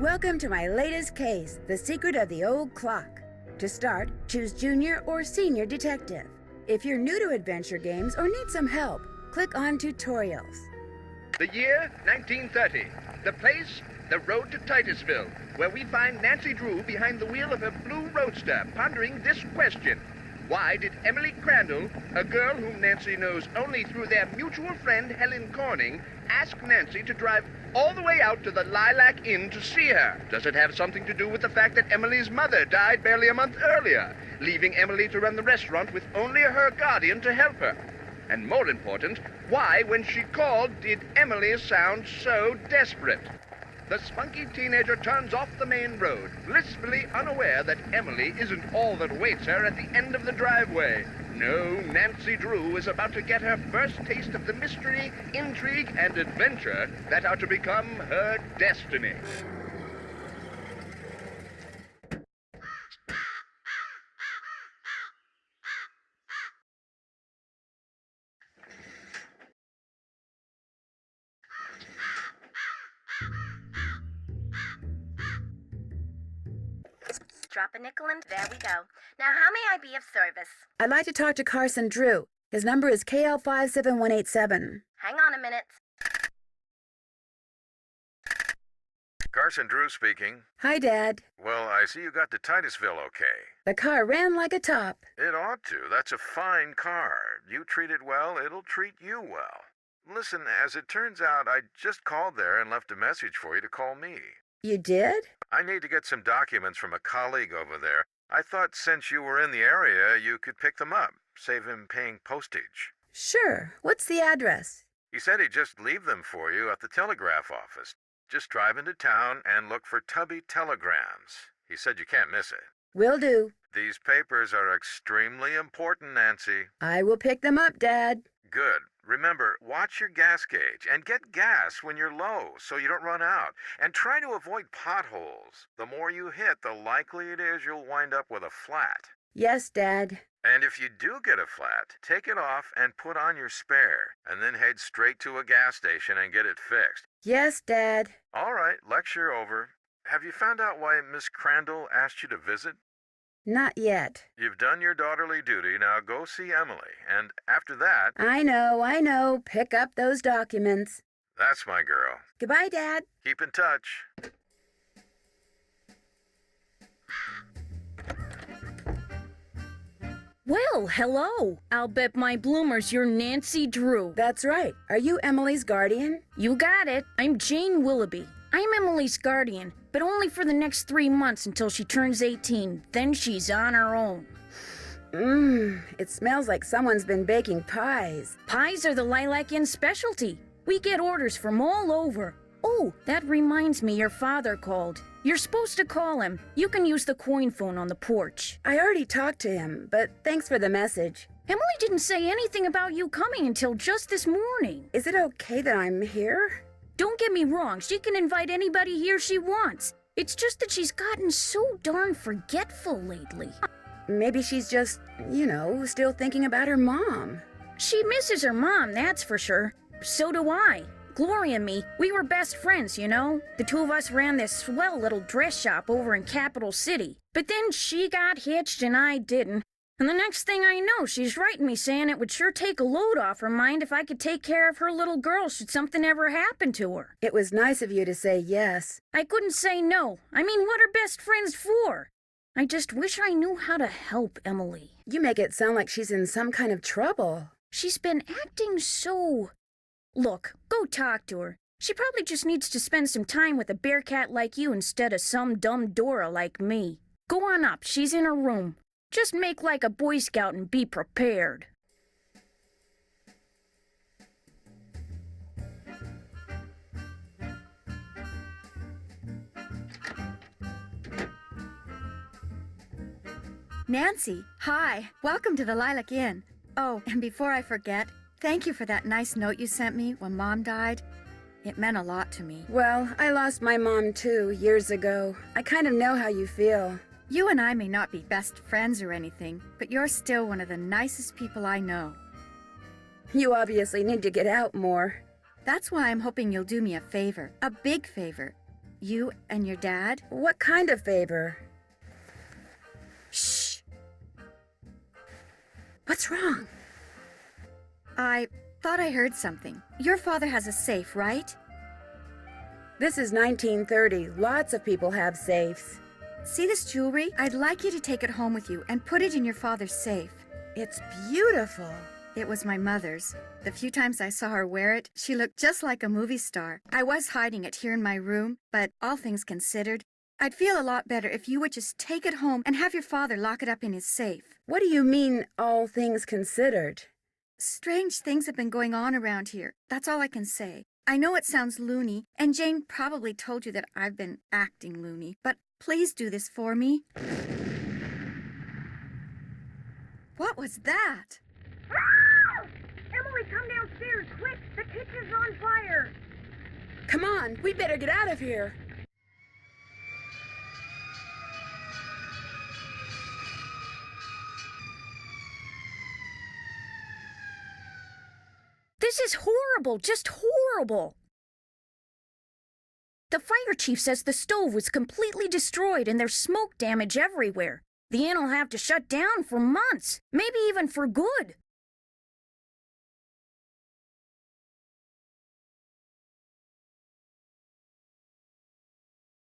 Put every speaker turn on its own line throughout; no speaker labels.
Welcome to my latest case, The Secret of the Old Clock. To start, choose Junior or Senior Detective. If you're new to adventure games or need some help, click on Tutorials.
The year, 1930. The place, the road to Titusville, where we find Nancy Drew behind the wheel of her blue roadster, pondering this question. Why did Emily Crandall, a girl whom Nancy knows only through their mutual friend Helen Corning, ask Nancy to drive all the way out to the Lilac Inn to see her? Does it have something to do with the fact that Emily's mother died barely a month earlier, leaving Emily to run the restaurant with only her guardian to help her? And more important, why, when she called, did Emily sound so desperate? The spunky teenager turns off the main road, blissfully unaware that Emily isn't all that awaits her at the end of the driveway. No, Nancy Drew is about to get her first taste of the mystery, intrigue, and adventure that are to become her destiny.
Drop a nickel and there we go. Now, how may I be of service?
I'd like to talk to Carson Drew. His number is KL57187.
Hang on a minute.
Carson Drew speaking.
Hi, Dad.
Well, I see you got to Titusville okay.
The car ran like a top.
It ought to. That's a fine car. You treat it well, it'll treat you well. Listen, as it turns out, I just called there and left a message for you to call me.
You did?
I need to get some documents from a colleague over there. I thought since you were in the area, you could pick them up, save him paying postage.
Sure. What's the address?
He said he'd just leave them for you at the telegraph office. Just drive into town and look for Tubby Telegrams. He said you can't miss it.
Will do.
These papers are extremely important, Nancy.
I will pick them up, Dad.
Good. Remember, watch your gas gauge and get gas when you're low so you don't run out. And try to avoid potholes. The more you hit, the likely it is you'll wind up with a flat.
Yes, Dad.
And if you do get a flat, take it off and put on your spare, and then head straight to a gas station and get it fixed.
Yes, Dad.
All right, lecture over. Have you found out why Miss Crandall asked you to visit?
Not yet.
You've done your daughterly duty, now go see Emily, and after that...
I know. Pick up those documents.
That's my girl.
Goodbye, Dad.
Keep in touch.
Well, hello. I'll bet my bloomers you're Nancy Drew.
That's right. Are you Emily's guardian?
You got it. I'm Jane Willoughby. I'm Emily's guardian, but only for the next 3 months until she turns 18. Then she's on her own.
It smells like someone's been baking pies.
Pies are the Lilac Inn specialty. We get orders from all over. Oh, that reminds me, your father called. You're supposed to call him. You can use the coin phone on the porch.
I already talked to him, but thanks for the message.
Emily didn't say anything about you coming until just this morning.
Is it okay that I'm here?
Don't get me wrong, she can invite anybody here she wants. It's just that she's gotten so darn forgetful lately.
Maybe she's just, still thinking about her mom.
She misses her mom, that's for sure. So do I. Gloria and me, we were best friends, you know? The two of us ran this swell little dress shop over in Capital City. But then she got hitched and I didn't. And the next thing I know, she's writing me saying it would sure take a load off her mind if I could take care of her little girl should something ever happen to her.
It was nice of you to say yes.
I couldn't say no. I mean, what are best friends for? I just wish I knew how to help Emily.
You make it sound like she's in some kind of trouble.
She's been acting so... Look, go talk to her. She probably just needs to spend some time with a bearcat like you instead of some dumb Dora like me. Go on up, she's in her room. Just make like a Boy Scout and be prepared.
Nancy, hi. Welcome to the Lilac Inn. Oh, and before I forget, thank you for that nice note you sent me when Mom died. It meant a lot to me.
Well, I lost my mom too, years ago. I kind of know how you feel.
You and I may not be best friends or anything, but you're still one of the nicest people I know.
You obviously need to get out more.
That's why I'm hoping you'll do me a favor, a big favor. You and your dad?
What kind of favor? Shh! What's wrong?
I thought I heard something. Your father has a safe, right?
This is 1930. Lots of people have safes.
See this jewelry? I'd like you to take it home with you and put it in your father's safe.
It's beautiful.
It was my mother's. The few times I saw her wear it, she looked just like a movie star. I was hiding it here in my room, but all things considered, I'd feel a lot better if you would just take it home and have your father lock it up in his safe.
What do you mean, all things considered?
Strange things have been going on around here. That's all I can say. I know it sounds loony, and Jane probably told you that I've been acting loony, but please do this for me. What was that?
Emily, come downstairs, quick! The kitchen's on fire!
Come on, we better get out of here.
This is horrible, just horrible! The fire chief says the stove was completely destroyed and there's smoke damage everywhere. The inn will have to shut down for months, maybe even for good.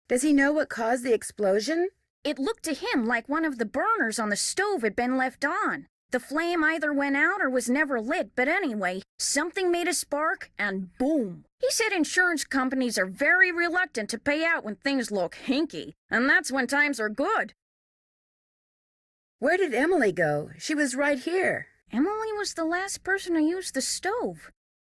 Does he know what caused the explosion?
It looked to him like one of the burners on the stove had been left on. The flame either went out or was never lit, but anyway, something made a spark and boom. He said insurance companies are very reluctant to pay out when things look hinky, and that's when times are good.
Where did Emily go? She was right here.
Emily was the last person to use the stove.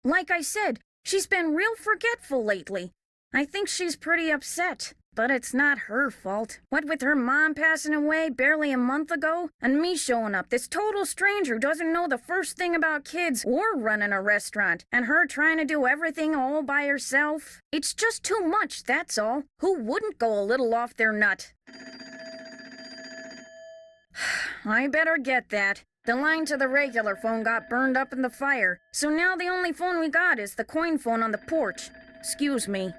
Like I said, she's been real forgetful lately. I think she's pretty upset. But it's not her fault. What with her mom passing away barely a month ago, and me showing up, this total stranger who doesn't know the first thing about kids or running a restaurant, and her trying to do everything all by herself. It's just too much, that's all. Who wouldn't go a little off their nut? I better get that. The line to the regular phone got burned up in the fire, so now the only phone we got is the coin phone on the porch. Excuse me.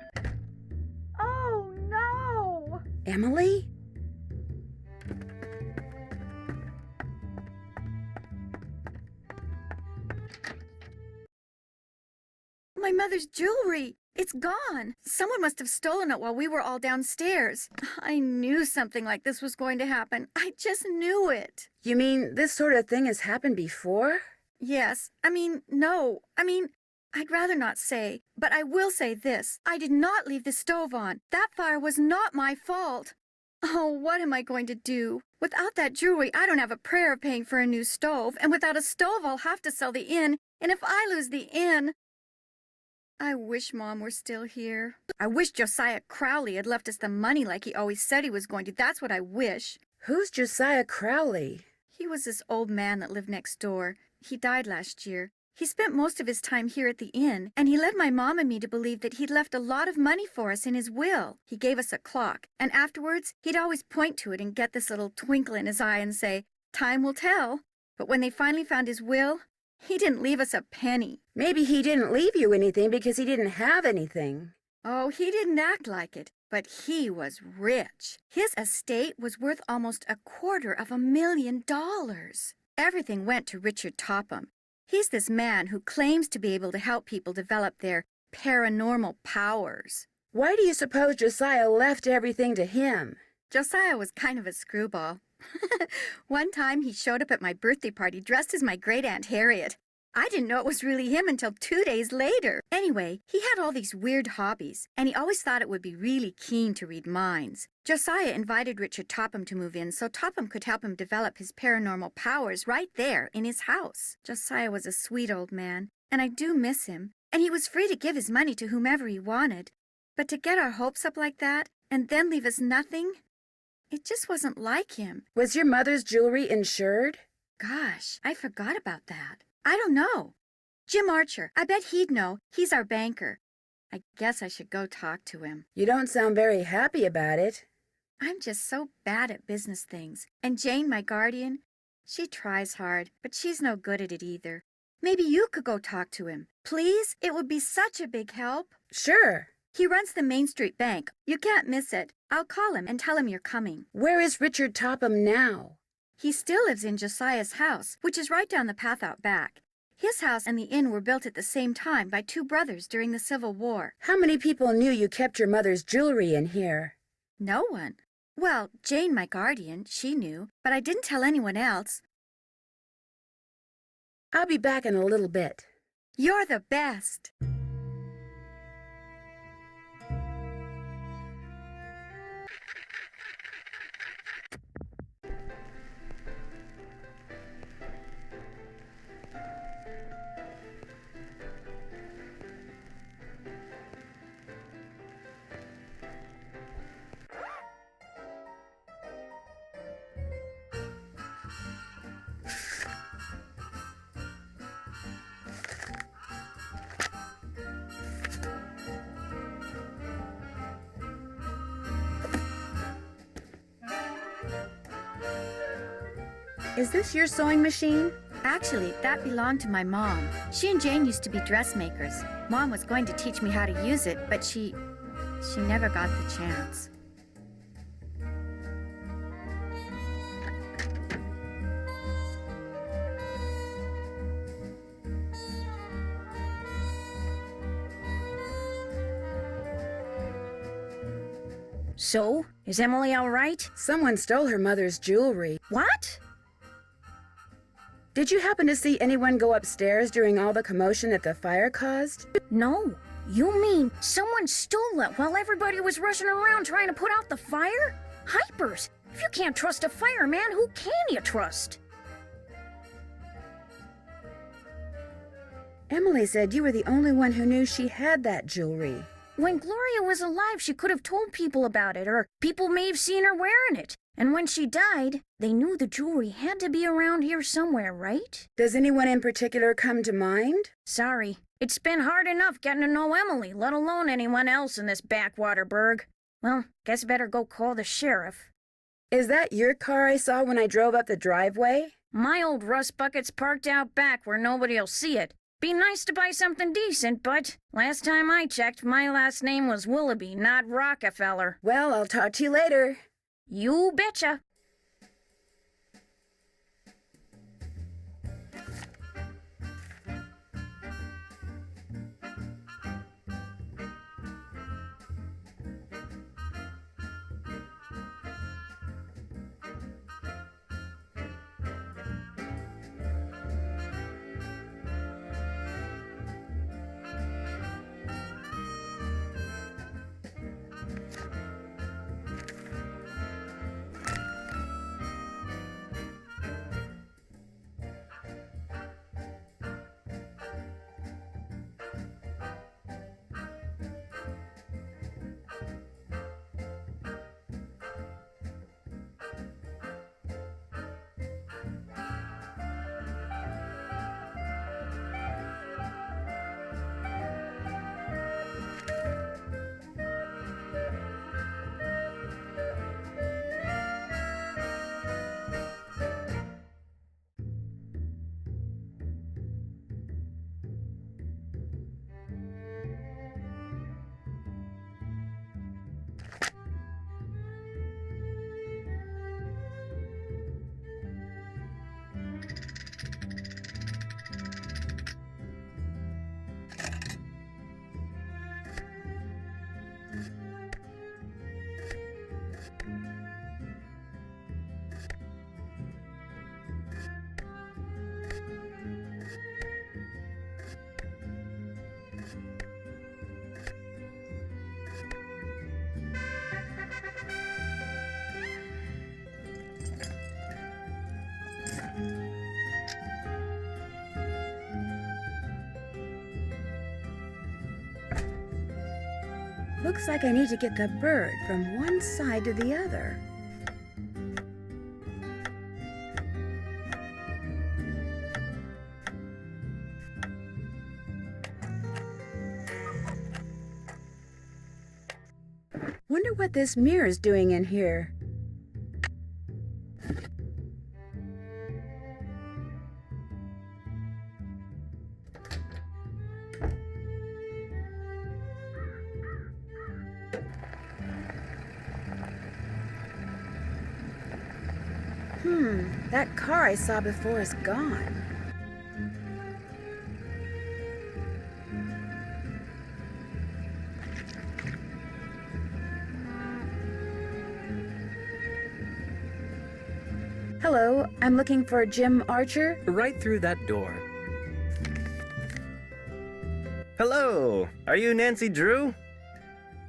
Emily?
My mother's jewelry! It's gone! Someone must have stolen it while we were all downstairs. I knew something like this was going to happen. I just knew it.
You mean this sort of thing has happened before?
Yes. No. I'd rather not say, but I will say this. I did not leave the stove on. That fire was not my fault. Oh, what am I going to do? Without that jewelry, I don't have a prayer of paying for a new stove, and without a stove, I'll have to sell the inn, and if I lose the inn... I wish Mom were still here. I wish Josiah Crowley had left us the money like he always said he was going to. That's what I wish.
Who's Josiah Crowley?
He was this old man that lived next door. He died last year. He spent most of his time here at the inn, and he led my mom and me to believe that he'd left a lot of money for us in his will. He gave us a clock, and afterwards, he'd always point to it and get this little twinkle in his eye and say, "Time will tell." But when they finally found his will, he didn't leave us a penny.
Maybe he didn't leave you anything because he didn't have anything.
Oh, he didn't act like it, but he was rich. His estate was worth almost $250,000. Everything went to Richard Topham. He's this man who claims to be able to help people develop their paranormal powers.
Why do you suppose Josiah left everything to him?
Josiah was kind of a screwball. One time he showed up at my birthday party dressed as my great-aunt Harriet. I didn't know it was really him until 2 days later. Anyway, he had all these weird hobbies, and he always thought it would be really keen to read minds. Josiah invited Richard Topham to move in so Topham could help him develop his paranormal powers right there in his house. Josiah was a sweet old man, and I do miss him, and he was free to give his money to whomever he wanted. But to get our hopes up like that, and then leave us nothing, it just wasn't like him.
Was your mother's jewelry insured?
Gosh, I forgot about that. I don't know. Jim Archer, I bet he'd know. He's our banker. I guess I should go talk to him.
You don't sound very happy about it.
I'm just so bad at business things. And Jane, my guardian, she tries hard, but she's no good at it either. Maybe you could go talk to him. Please? It would be such a big help.
Sure.
He runs the Main Street Bank. You can't miss it. I'll call him and tell him you're coming.
Where is Richard Topham now?
He still lives in Josiah's house, which is right down the path out back. His house and the inn were built at the same time by two brothers during the Civil War.
How many people knew you kept your mother's jewelry in here?
No one. Well, Jane, my guardian, she knew, but I didn't tell anyone else.
I'll be back in a little bit.
You're the best.
Is this your sewing machine?
Actually, that belonged to my mom. She and Jane used to be dressmakers. Mom was going to teach me how to use it, but she never got the chance.
So, is Emily all right?
Someone stole her mother's jewelry.
What?
Did you happen to see anyone go upstairs during all the commotion that the fire caused?
No. You mean someone stole it while everybody was rushing around trying to put out the fire? Hypers! If you can't trust a fireman, who can you trust?
Emily said you were the only one who knew she had that jewelry.
When Gloria was alive, she could have told people about it, or people may have seen her wearing it. And when she died, they knew the jewelry had to be around here somewhere, right?
Does anyone in particular come to mind?
Sorry. It's been hard enough getting to know Emily, let alone anyone else in this backwater burg. Well, guess better go call the sheriff.
Is that your car I saw when I drove up the driveway?
My old rust bucket's parked out back where nobody'll see it. Be nice to buy something decent, but last time I checked, my last name was Willoughby, not Rockefeller.
Well, I'll talk to you later.
You betcha.
Looks like I need to get the bird from one side to the other. Wonder what this mirror's doing in here. That car I saw before is gone. Hello, I'm looking for Jim Archer.
Right through that door. Hello, are you Nancy Drew?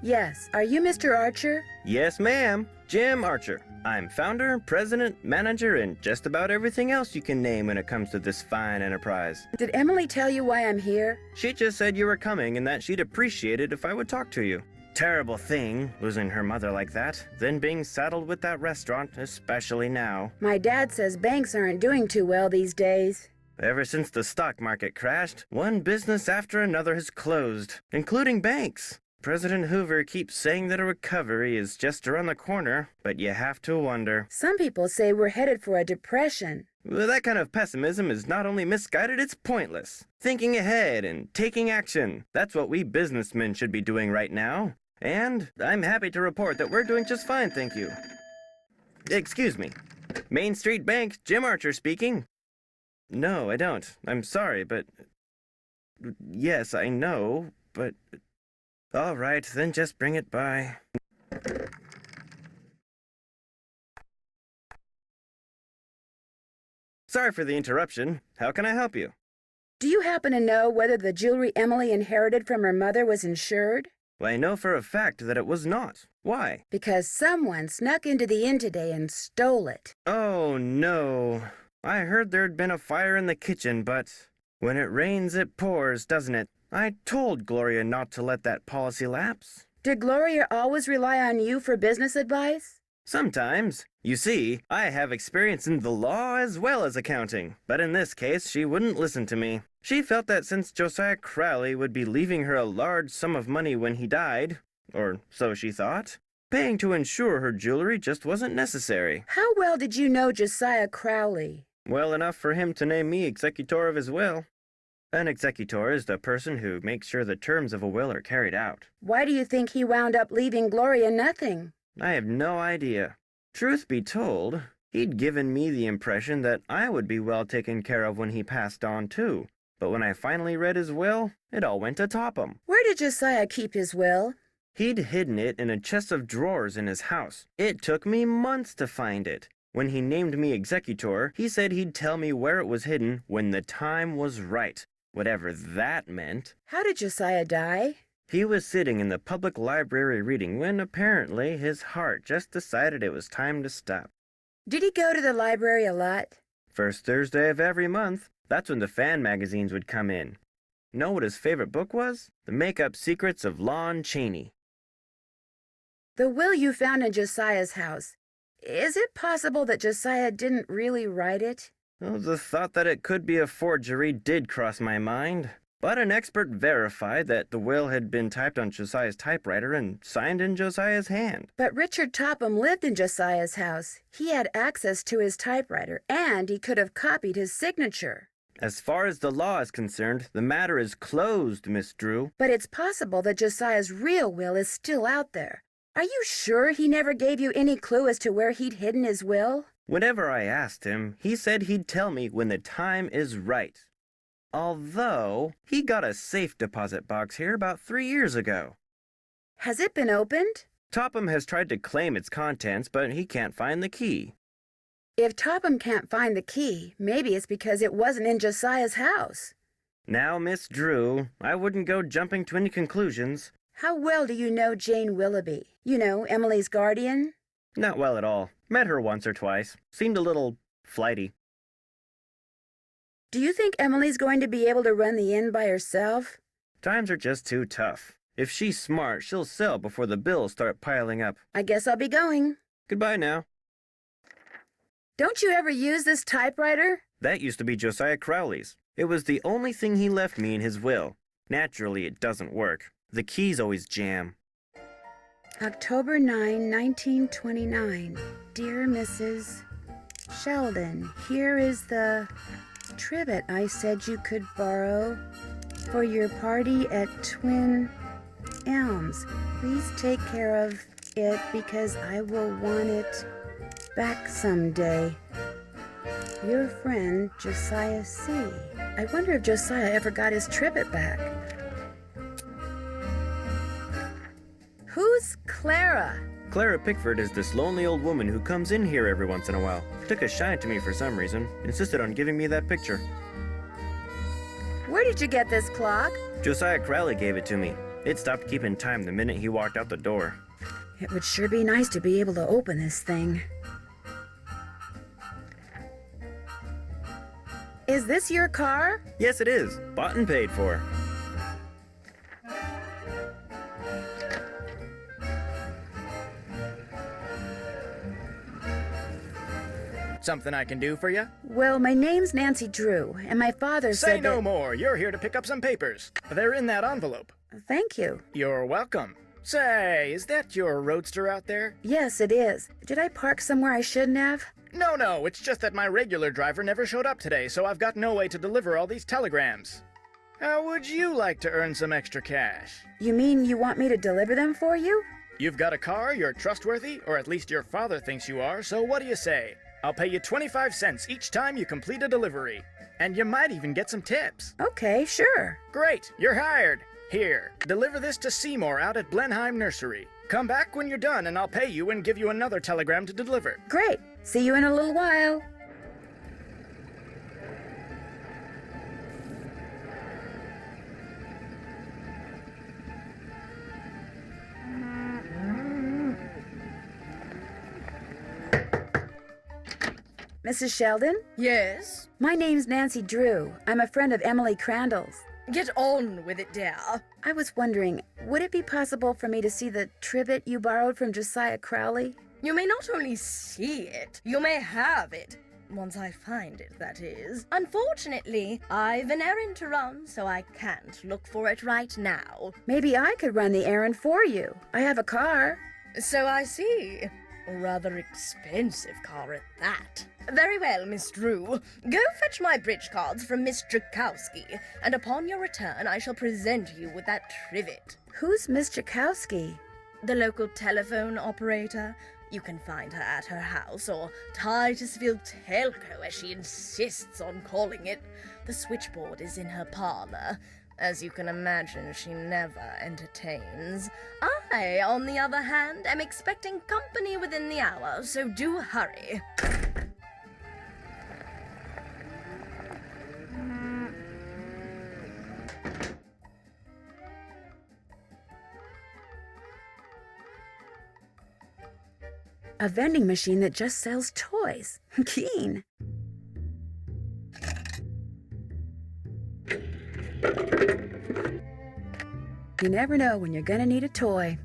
Yes, are you Mr. Archer?
Yes, ma'am. Jim Archer. I'm founder, president, manager, and just about everything else you can name when it comes to this fine enterprise.
Did Emily tell you why I'm here?
She just said you were coming and that she'd appreciate it if I would talk to you. Terrible thing, losing her mother like that, then being saddled with that restaurant, especially now.
My dad says banks aren't doing too well these days.
Ever since the stock market crashed, one business after another has closed, including banks. President Hoover keeps saying that a recovery is just around the corner, but you have to wonder.
Some people say we're headed for a depression.
Well, that kind of pessimism is not only misguided, it's pointless. Thinking ahead and taking action, that's what we businessmen should be doing right now. And I'm happy to report that we're doing just fine, thank you. Excuse me. Main Street Bank, Jim Archer speaking. No, I don't. I'm sorry, but... Yes, I know, but... All right, then just bring it by. Sorry for the interruption. How can I help you?
Do you happen to know whether the jewelry Emily inherited from her mother was insured?
Well, I know for a fact that it was not. Why?
Because someone snuck into the inn today and stole it.
Oh, no. I heard there'd been a fire in the kitchen, but when it rains, it pours, doesn't it? I told Gloria not to let that policy lapse.
Did Gloria always rely on you for business advice?
Sometimes. You see, I have experience in the law as well as accounting, but in this case, she wouldn't listen to me. She felt that since Josiah Crowley would be leaving her a large sum of money when he died, or so she thought, paying to insure her jewelry just wasn't necessary.
How well did you know Josiah Crowley?
Well enough for him to name me executor of his will. An executor is the person who makes sure the terms of a will are carried out.
Why do you think he wound up leaving Gloria nothing?
I have no idea. Truth be told, he'd given me the impression that I would be well taken care of when he passed on too. But when I finally read his will, it all went to Topham.
Where did Josiah keep his will?
He'd hidden it in a chest of drawers in his house. It took me months to find it. When he named me executor, he said he'd tell me where it was hidden when the time was right. Whatever that meant.
How did Josiah die?
He was sitting in the public library reading when apparently his heart just decided it was time to stop.
Did he go to the library a lot?
First Thursday of every month. That's when the fan magazines would come in. Know what his favorite book was? The Make-Up Secrets of Lon Chaney.
The will you found in Josiah's house. Is it possible that Josiah didn't really write it?
Well, the thought that it could be a forgery did cross my mind. But an expert verified that the will had been typed on Josiah's typewriter and signed in Josiah's hand.
But Richard Topham lived in Josiah's house. He had access to his typewriter, and he could have copied his signature.
As far as the law is concerned, the matter is closed, Miss Drew.
But it's possible that Josiah's real will is still out there. Are you sure he never gave you any clue as to where he'd hidden his will?
Whenever I asked him, he said he'd tell me when the time is right. Although, he got a safe deposit box here about 3 years ago.
Has it been opened?
Topham has tried to claim its contents, but he can't find the key.
If Topham can't find the key, maybe it's because it wasn't in Josiah's house.
Now, Miss Drew, I wouldn't go jumping to any conclusions.
How well do you know Jane Willoughby? You know, Emily's guardian?
Not well at all. Met her once or twice. Seemed a little flighty.
Do you think Emily's going to be able to run the inn by herself?
Times are just too tough. If she's smart, she'll sell before the bills start piling up.
I guess I'll be going.
Goodbye now.
Don't you ever use this typewriter?
That used to be Josiah Crowley's. It was the only thing he left me in his will. Naturally, it doesn't work. The keys always jam.
October 9, 1929. Dear Mrs. Sheldon, here is the trivet I said you could borrow for your party at Twin Elms. Please take care of it because I will want it back someday. Your friend, Josiah C. I wonder if Josiah ever got his trivet back. Who's Clara?
Clara Pickford is this lonely old woman who comes in here every once in a while. Took a shine to me for some reason. Insisted on giving me that picture.
Where did you get this clock?
Josiah Crowley gave it to me. It stopped keeping time the minute he walked out the door.
It would sure be nice to be able to open this thing. Is this your car?
Yes, it is. Bought and paid for.
Something I can do for you?
Well, my name's Nancy Drew, and my father said
Say no
that...
more. You're here to pick up some papers. They're in that envelope.
Thank you.
You're welcome. Say, is that your roadster out there?
Yes, it is. Did I park somewhere I shouldn't have?
No, it's just that my regular driver never showed up today, so I've got no way to deliver all these telegrams. How would you like to earn some extra cash?
You mean you want me to deliver them for you?
You've got a car, you're trustworthy, or at least your father thinks you are, so what do you say? I'll pay you 25 cents each time you complete a delivery. And you might even get some tips.
Okay, sure.
Great, you're hired. Here, deliver this to Seymour out at Blenheim Nursery. Come back when you're done and I'll pay you and give you another telegram to deliver.
Great. See you in a little while. Mrs. Sheldon?
Yes?
My name's Nancy Drew. I'm a friend of Emily Crandall's.
Get on with it, dear.
I was wondering, would it be possible for me to see the trivet you borrowed from Josiah Crowley?
You may not only see it, you may have it. Once I find it, that is. Unfortunately, I've an errand to run, so I can't look for it right now.
Maybe I could run the errand for you. I have a car.
So I see. A rather expensive car at that. Very well, Miss Drew. Go fetch my bridge cards from Miss Drakowski, and upon your return I shall present you with that trivet.
Who's Miss Drakowski?
The local telephone operator. You can find her at her house, or Titusville Telco, as she insists on calling it. The switchboard is in her parlor. As you can imagine, she never entertains. I, on the other hand, am expecting company within the hour, so do hurry.
A vending machine that just sells toys. Keen. You never know when you're gonna need a toy.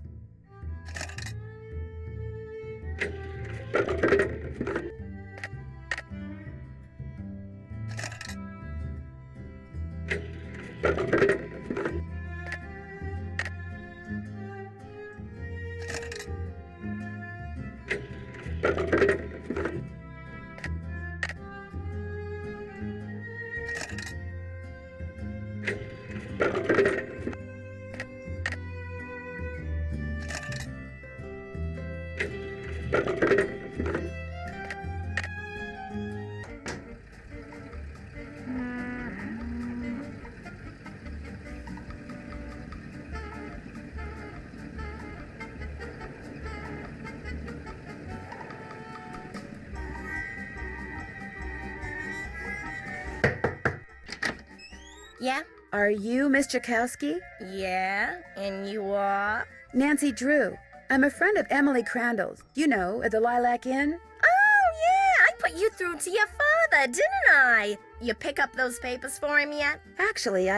Yeah?
Are you Miss Drakowski?
Yeah? And you are?
Nancy Drew. I'm a friend of Emily Crandall's. You know, at the Lilac Inn.
Oh, yeah! I put you through to your father, didn't I? You pick up those papers for him yet?
Actually,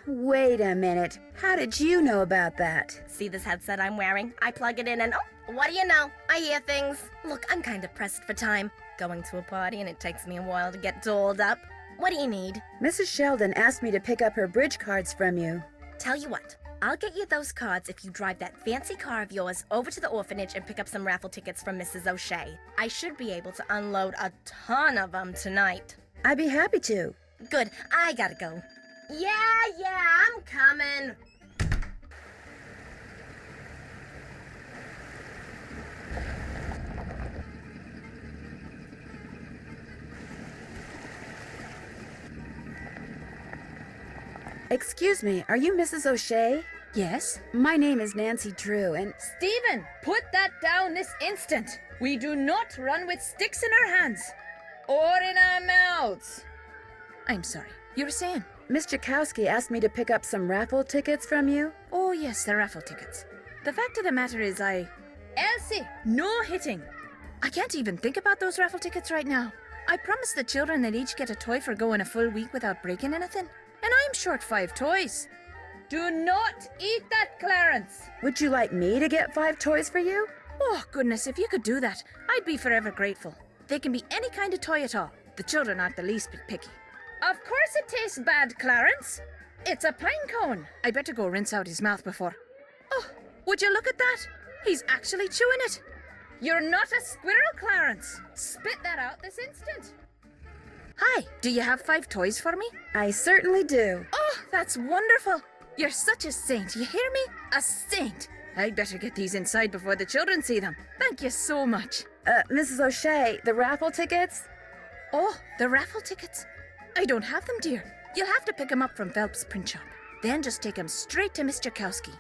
Wait a minute. How did you know about that?
See this headset I'm wearing? I plug it in and what do you know? I hear things. Look, I'm kind of pressed for time. Going to a party and it takes me a while to get dolled up. What do you need?
Mrs. Sheldon asked me to pick up her bridge cards from you.
Tell you what, I'll get you those cards if you drive that fancy car of yours over to the orphanage and pick up some raffle tickets from Mrs. O'Shea. I should be able to unload a ton of them tonight.
I'd be happy to.
Good, I gotta go. Yeah, I'm coming.
Excuse me, are you Mrs. O'Shea?
Yes?
My name is Nancy Drew, and
Stephen, put that down this instant. We do not run with sticks in our hands or in our mouths.
I'm sorry. You were saying?
Miss Jakowski asked me to pick up some raffle tickets from you.
Oh, yes, the raffle tickets. The fact of the matter is
Elsie, no hitting.
I can't even think about those raffle tickets right now. I promised the children they'd each get a toy for going a full week without breaking anything. And I'm short 5 toys.
Do not eat that, Clarence.
Would you like me to get 5 toys for you?
Oh, goodness, if you could do that, I'd be forever grateful. They can be any kind of toy at all. The children aren't the least bit picky.
Of course it tastes bad, Clarence. It's a pine cone.
I better go rinse out his mouth before. Oh, would you look at that? He's actually chewing it.
You're not a squirrel, Clarence. Spit that out this instant.
Hi, do you have 5 toys for me?
I certainly do.
Oh, that's wonderful. You're such a saint, you hear me? A saint. I'd better get these inside before the children see them. Thank you so much.
Mrs. O'Shea, the raffle tickets?
Oh, the raffle tickets. I don't have them, dear. You'll have to pick them up from Phelps' print shop. Then just take them straight to Miss Jakowski.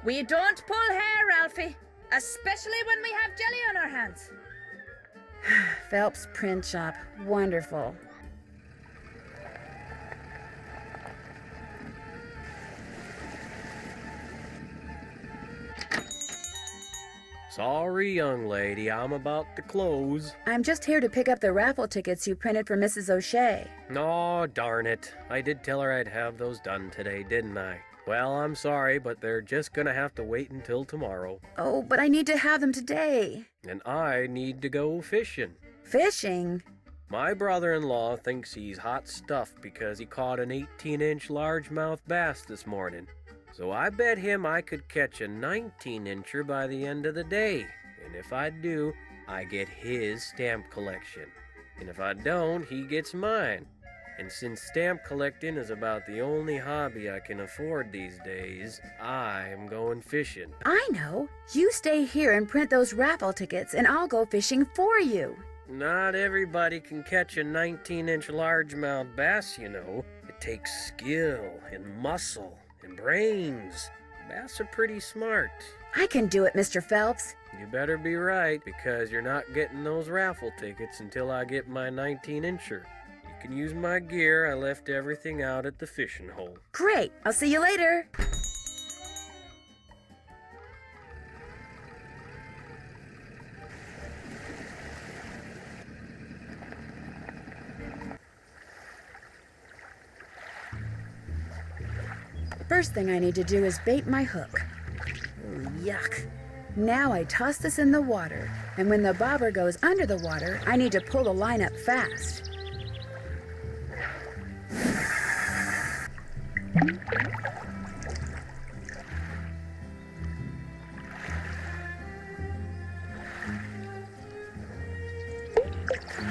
We don't pull hair, Ralphie. Especially when we have jelly on our hands.
Phelps Print Shop. Wonderful.
Sorry, young lady, I'm about to close.
I'm just here to pick up the raffle tickets you printed for Mrs. O'Shea.
Aw, darn it. I did tell her I'd have those done today, didn't I? Well, I'm sorry, but they're just gonna have to wait until tomorrow.
Oh, but I need to have them today.
And I need to go fishing.
Fishing?
My brother-in-law thinks he's hot stuff because he caught an 18-inch largemouth bass this morning. So I bet him I could catch a 19-incher by the end of the day. And if I do, I get his stamp collection. And if I don't, he gets mine. And since stamp collecting is about the only hobby I can afford these days, I'm going fishing.
I know. You stay here and print those raffle tickets, and I'll go fishing for you.
Not everybody can catch a 19-inch largemouth bass, you know. It takes skill and muscle and brains. Bass are pretty smart.
I can do it, Mr. Phelps.
You better be right, because you're not getting those raffle tickets until I get my 19-incher. You can use my gear. I left everything out at the fishing hole.
Great. I'll see you later. First thing I need to do is bait my hook. Ooh, yuck. Now I toss this in the water, and when the bobber goes under the water, I need to pull the line up fast.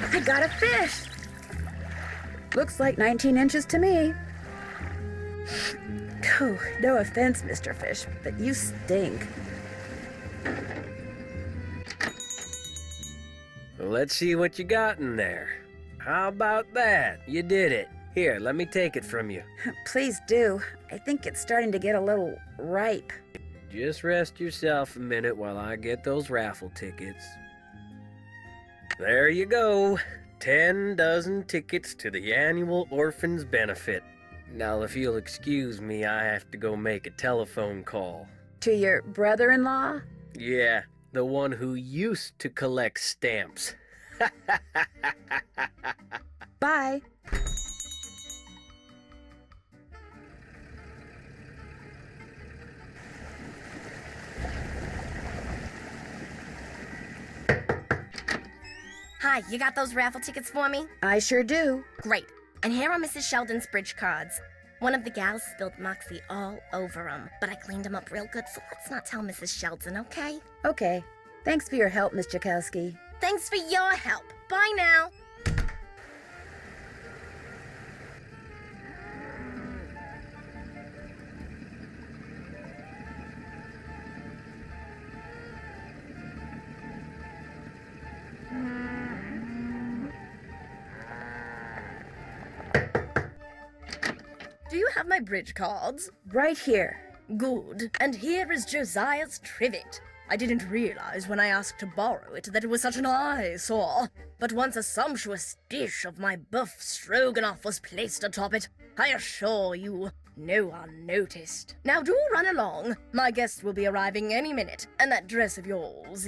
I got a fish! Looks like 19 inches to me. Oh, no offense, Mr. Fish, but you stink.
Well, let's see what you got in there. How about that? You did it. Here, let me take it from you.
Please do. I think it's starting to get a little ripe.
Just rest yourself a minute while I get those raffle tickets. There you go. 10 dozen tickets to the annual Orphans Benefit. Now, if you'll excuse me, I have to go make a telephone call.
To your brother-in-law?
Yeah, the one who used to collect stamps.
Bye.
Hi, you got those raffle tickets for me?
I sure do.
Great. And here are Mrs. Sheldon's bridge cards. One of the gals spilled Moxie all over them, but I cleaned them up real good, so let's not tell Mrs. Sheldon, okay?
Okay. Thanks for your help, Miss Jakowski.
Thanks for your help. Bye now. Do you
have my bridge cards?
Right here.
Good. And here is Josiah's trivet. I didn't realize when I asked to borrow it that it was such an eyesore. But once a sumptuous dish of my buff stroganoff was placed atop it, I assure you, no one noticed. Now do run along. My guest will be arriving any minute, and that dress of yours,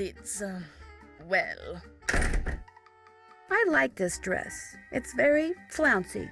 well...
I like this dress. It's very flouncy.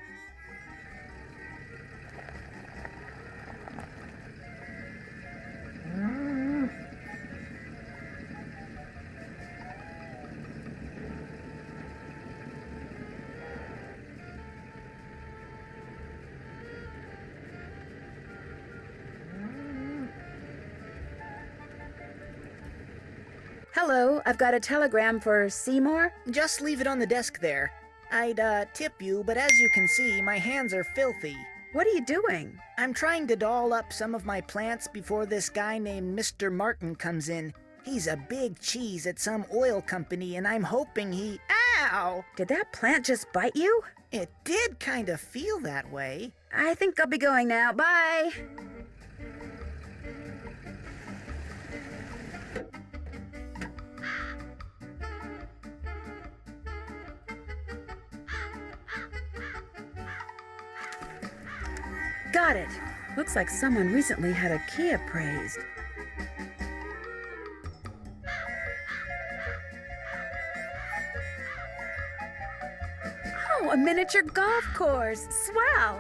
Hello, I've got a telegram for Seymour.
Just leave it on the desk there. I'd, tip you, but as you can see, my hands are filthy.
What are you doing?
I'm trying to doll up some of my plants before this guy named Mr. Martin comes in. He's a big cheese at some oil company, and I'm hoping he... Ow!
Did that plant just bite you?
It did kind of feel that way.
I think I'll be going now. Bye! Got it. Looks like someone recently had a key appraised. Oh, a miniature golf course. Swell.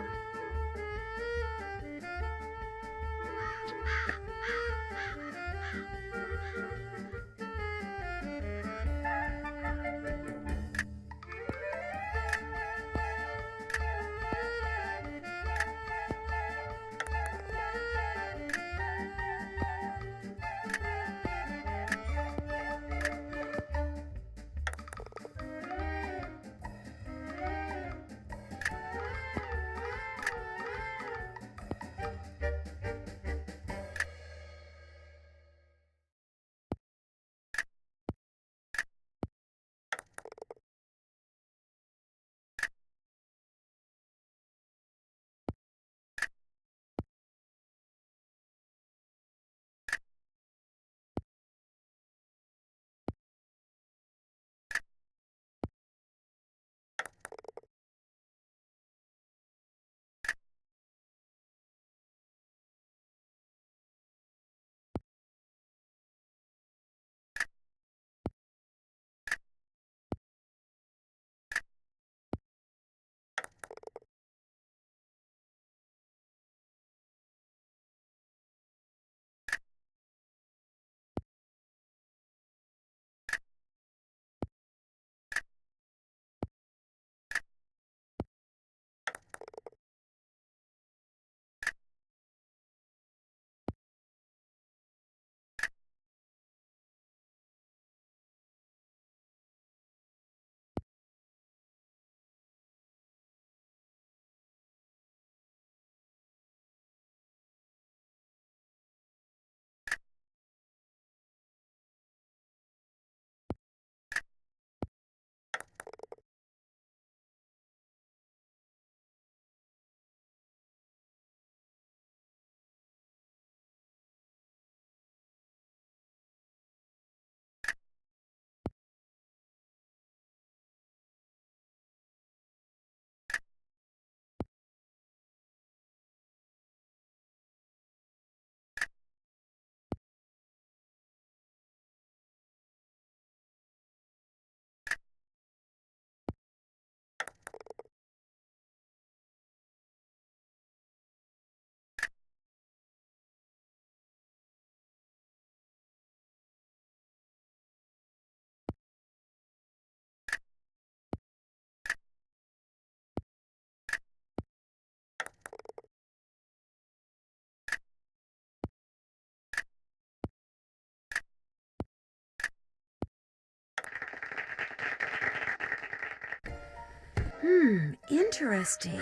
Interesting.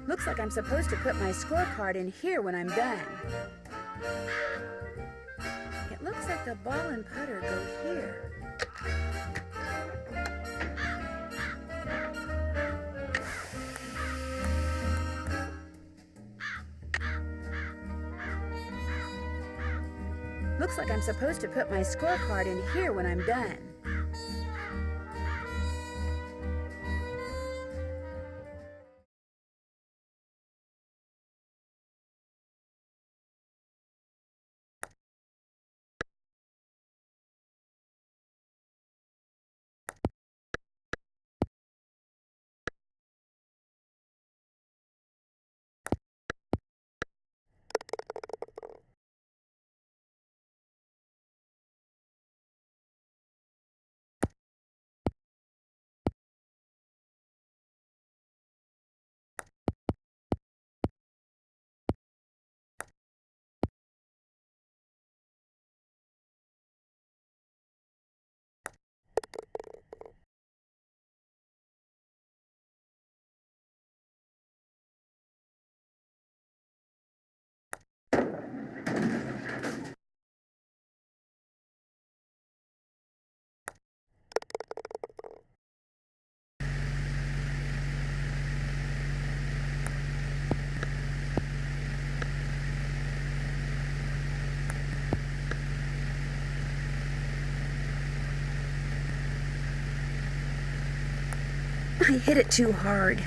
Looks like I'm supposed to put my scorecard in here when I'm done. It Looks like the ball and putter go here. Looks like I'm supposed to put my scorecard in here when I'm done. I hit it too hard.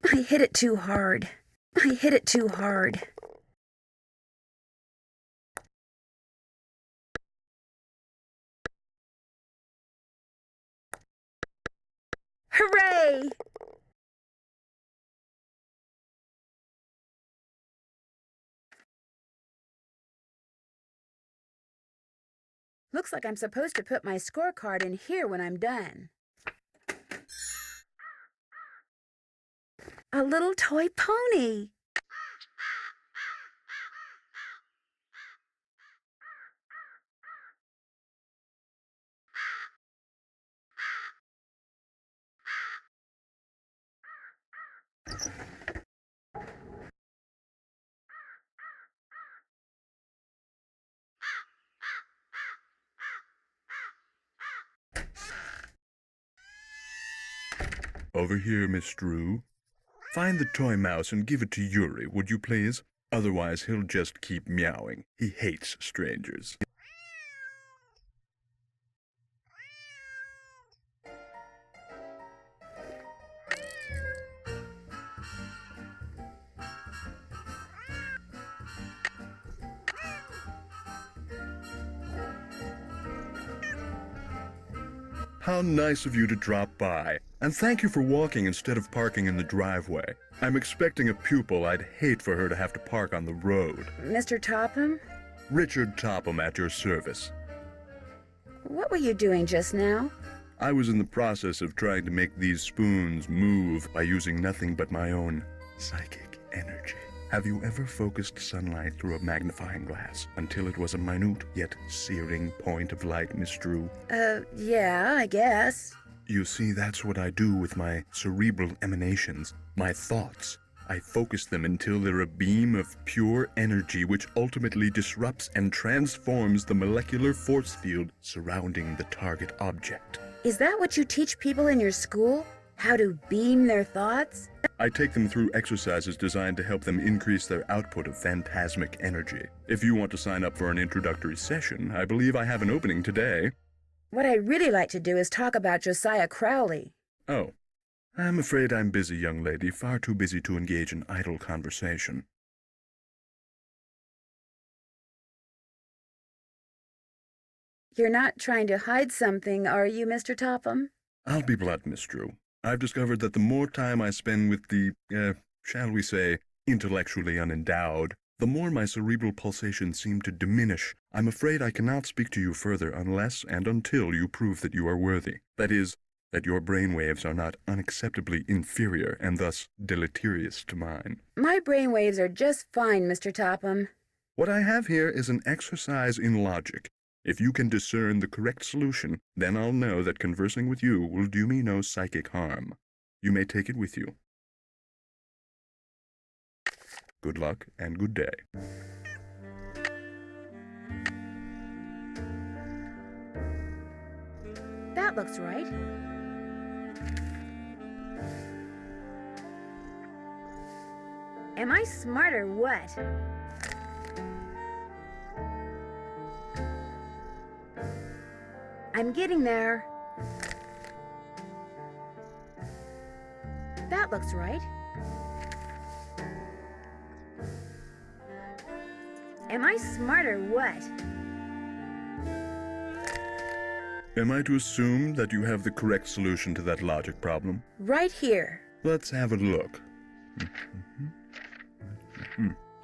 I hit it too hard. I hit it too hard. Hooray! Looks like I'm supposed to put my scorecard in here when I'm done. A little toy pony.
Over here, Miss Drew. Find the toy mouse and give it to Yuri, would you please? Otherwise, he'll just keep meowing. He hates strangers. How nice of you to drop by. And thank you for walking instead of parking in the driveway. I'm expecting a pupil. I'd hate for her to have to park on the road.
Mr. Topham?
Richard Topham at your service.
What were you doing just now?
I was in the process of trying to make these spoons move by using nothing but my own psychic energy. Have you ever focused sunlight through a magnifying glass until it was a minute yet searing point of light, Miss Drew?
Yeah, I guess.
You see, that's what I do with my cerebral emanations, my thoughts. I focus them until they're a beam of pure energy which ultimately disrupts and transforms the molecular force field surrounding the target object.
Is that what you teach people in your school? How to beam their thoughts?
I take them through exercises designed to help them increase their output of phantasmic energy. If you want to sign up for an introductory session, I believe I have an opening today.
What I'd really like to do is talk about Josiah Crowley.
Oh. I'm afraid I'm busy, young lady, far too busy to engage in idle conversation.
You're not trying to hide something, are you, Mr. Topham?
I'll be blunt, Miss Drew. I've discovered that the more time I spend with the, shall we say, intellectually unendowed, the more my cerebral pulsations seem to diminish. I'm afraid I cannot speak to you further unless and until you prove that you are worthy. That is, that your brainwaves are not unacceptably inferior and thus deleterious to mine.
My brainwaves are just fine, Mr. Topham.
What I have here is an exercise in logic. If you can discern the correct solution, then I'll know that conversing with you will do me no psychic harm. You may take it with you. Good luck and good day.
That looks right. Am I smart or what? I'm getting there. That looks right. Am I smart or what?
Am I to assume that you have the correct solution to that logic problem?
Right here.
Let's have a look.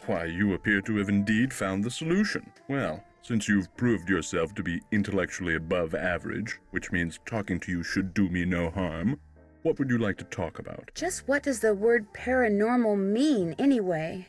Why, you appear to have indeed found the solution. Well, since you've proved yourself to be intellectually above average, which means talking to you should do me no harm, what would you like to talk about?
Just what does the word paranormal mean, anyway?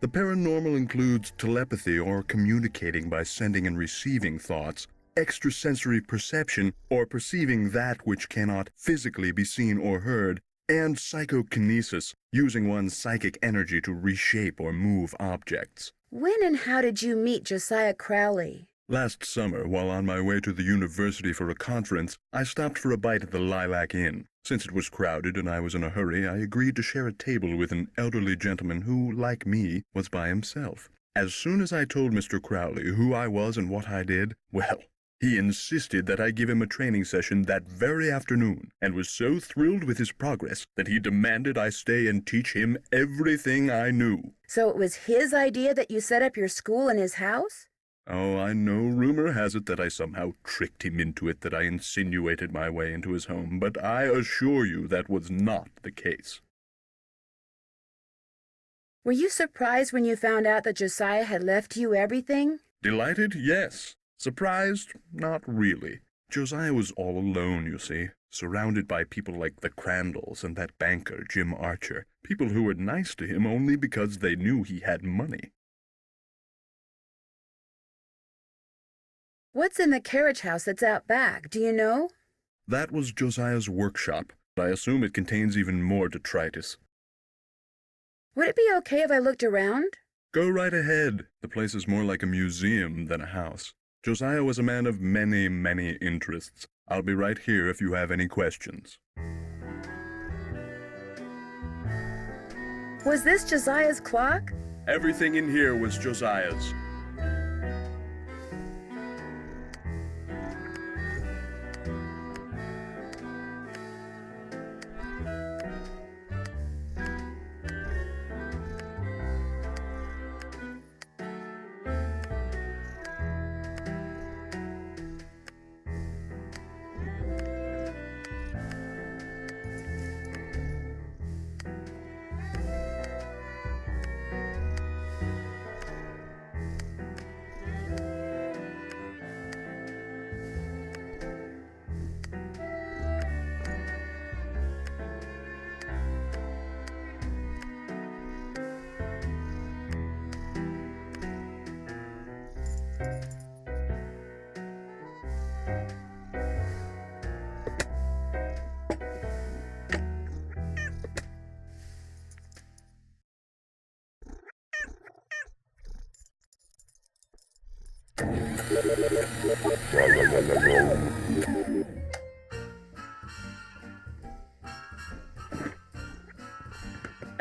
The paranormal includes telepathy or communicating by sending and receiving thoughts, extrasensory perception or perceiving that which cannot physically be seen or heard, and psychokinesis, using one's psychic energy to reshape or move objects.
When and how did you meet Josiah Crowley?
Last summer, while on my way to the university for a conference, I stopped for a bite at the Lilac Inn. Since it was crowded and I was in a hurry, I agreed to share a table with an elderly gentleman who, like me, was by himself. As soon as I told Mr. Crowley who I was and what I did, well, he insisted that I give him a training session that very afternoon, and was so thrilled with his progress that he demanded I stay and teach him everything I knew.
So it was his idea that you set up your school in his house?
Oh, I know rumor has it that I somehow tricked him into it, that I insinuated my way into his home, but I assure you that was not the case.
Were you surprised when you found out that Josiah had left you everything?
Delighted? Yes. Surprised? Not really. Josiah was all alone, you see, surrounded by people like the Crandalls and that banker, Jim Archer, people who were nice to him only because they knew he had money.
What's in the carriage house that's out back, do you know?
That was Josiah's workshop. I assume it contains even more detritus.
Would it be okay if I looked around?
Go right ahead. The place is more like a museum than a house. Josiah was a man of many, many interests. I'll be right here if you have any questions.
Was this Josiah's clock?
Everything in here was Josiah's.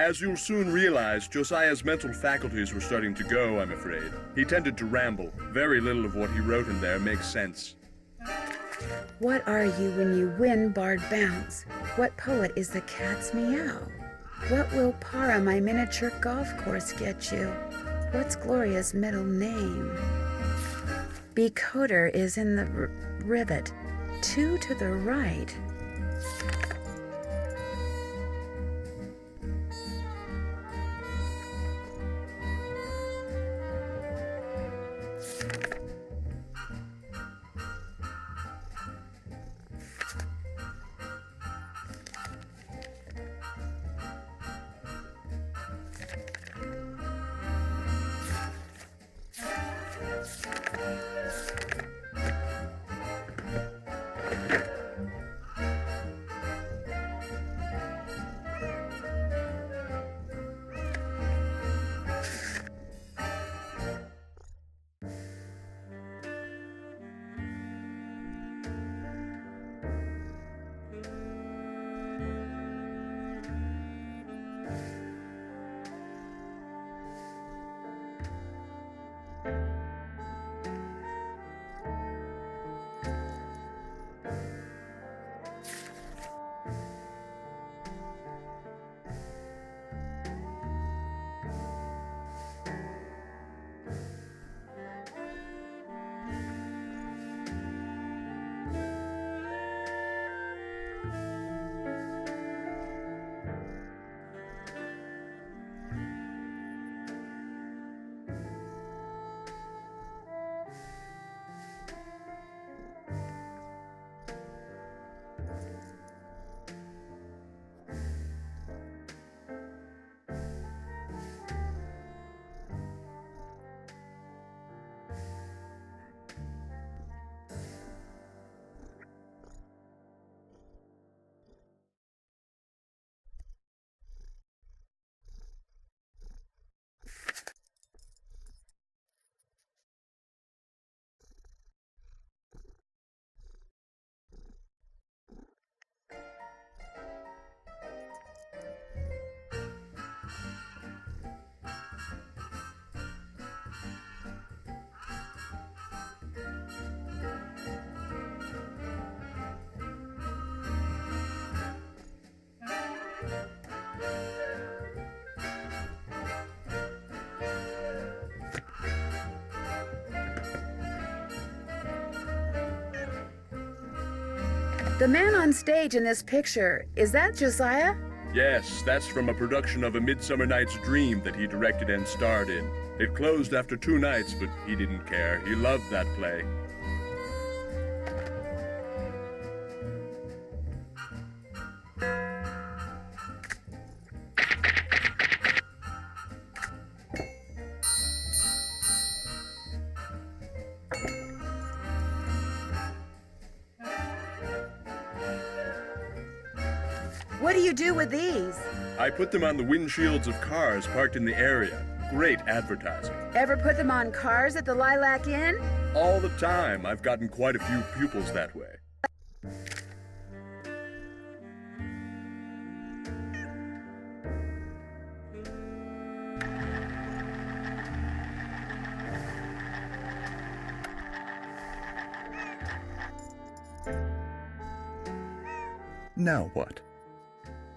As you'll soon realize, Josiah's mental faculties were starting to go, I'm afraid. He tended to ramble. Very little of what he wrote in there makes sense.
What are you when you win barred bounce? What poet is the cat's meow? What will Para, my miniature golf course, get you? What's Gloria's middle name? Becoder is in the rivet. 2 to the right. The man on stage in this picture, is that Josiah?
Yes, that's from a production of A Midsummer Night's Dream that he directed and starred in. It closed after 2 nights, but he didn't care. He loved that play.
What do you do with these?
I put them on the windshields of cars parked in the area. Great advertising.
Ever put them on cars at the Lilac Inn?
All the time. I've gotten quite a few pupils that way. Now what?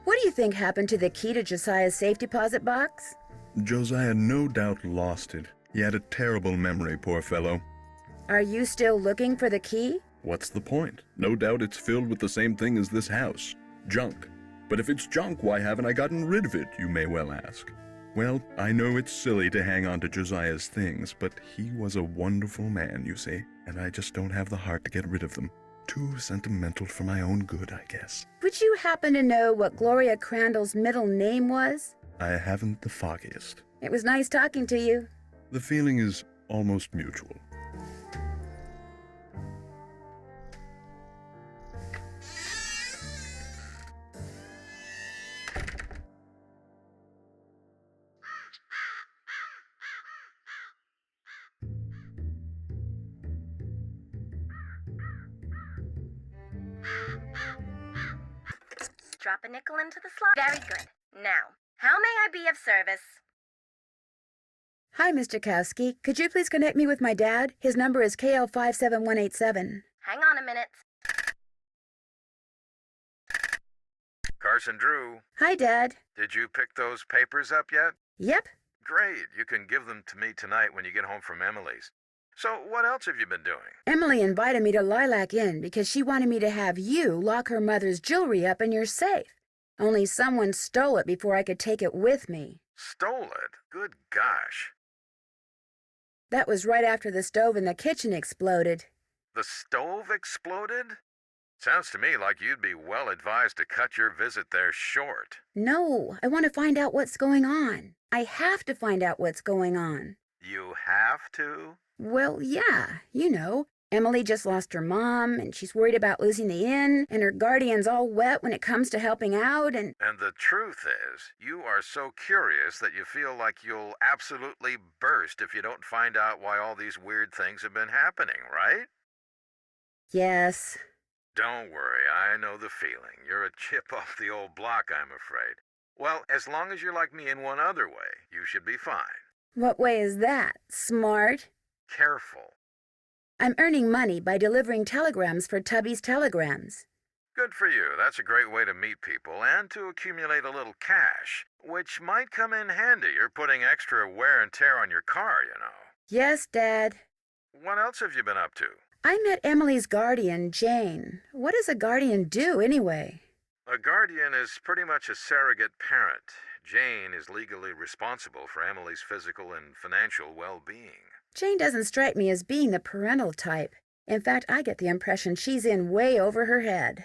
What do you think happened to the key to Josiah's safe deposit box?
Josiah no doubt lost it. He had a terrible memory, poor fellow.
Are you still looking for the key?
What's the point? No doubt it's filled with the same thing as this house. Junk. But if it's junk, why haven't I gotten rid of it, you may well ask. Well, I know it's silly to hang on to Josiah's things, but he was a wonderful man, you see, and I just don't have the heart to get rid of them. Too sentimental for my own good, I guess.
Would you happen to know what Gloria Crandall's middle name was?
I haven't the foggiest.
It was nice talking to you.
The feeling is almost mutual.
Drop a nickel into the slot. Very good. Now, How may I be of service?
Hi, Mr. Kowski. Could you please connect me with my dad? His number is KL57187.
Hang on a minute.
Carson Drew,
Hi, Dad.
did you pick those papers up yet?
Yep.
Great. You can give them to me tonight when you get home from Emily's. So, what else have you been doing?
Emily invited me to Lilac Inn because she wanted me to have you lock her mother's jewelry up in your safe. Only someone stole it before I could take it with me.
Stole it? Good gosh.
That was right after the stove in the kitchen exploded.
The stove exploded? Sounds to me like you'd be well advised to cut your visit there short.
No, I want to find out what's going on. I have to find out what's going on.
You have to?
Well, yeah, you know. Emily just lost her mom, and she's worried about losing the inn, and her guardian's all wet when it comes to helping out, and...
And the truth is, you are so curious that you feel like you'll absolutely burst if you don't find out why all these weird things have been happening, right?
Yes.
Don't worry, I know the feeling. You're a chip off the old block, I'm afraid. Well, as long as you're like me in one other way, you should be fine.
What way is that? Smart?
Careful.
I'm earning money by delivering telegrams for Tubby's Telegrams.
Good for you. That's a great way to meet people and to accumulate a little cash, which might come in handy. You're putting extra wear and tear on your car, you know.
Yes, Dad.
What else have you been up to?
I met Emily's guardian, Jane. What does a guardian do, anyway?
A guardian is pretty much a surrogate parent. Jane is legally responsible for Emily's physical and financial well-being.
Jane doesn't strike me as being the parental type. In fact, I get the impression she's in way over her head.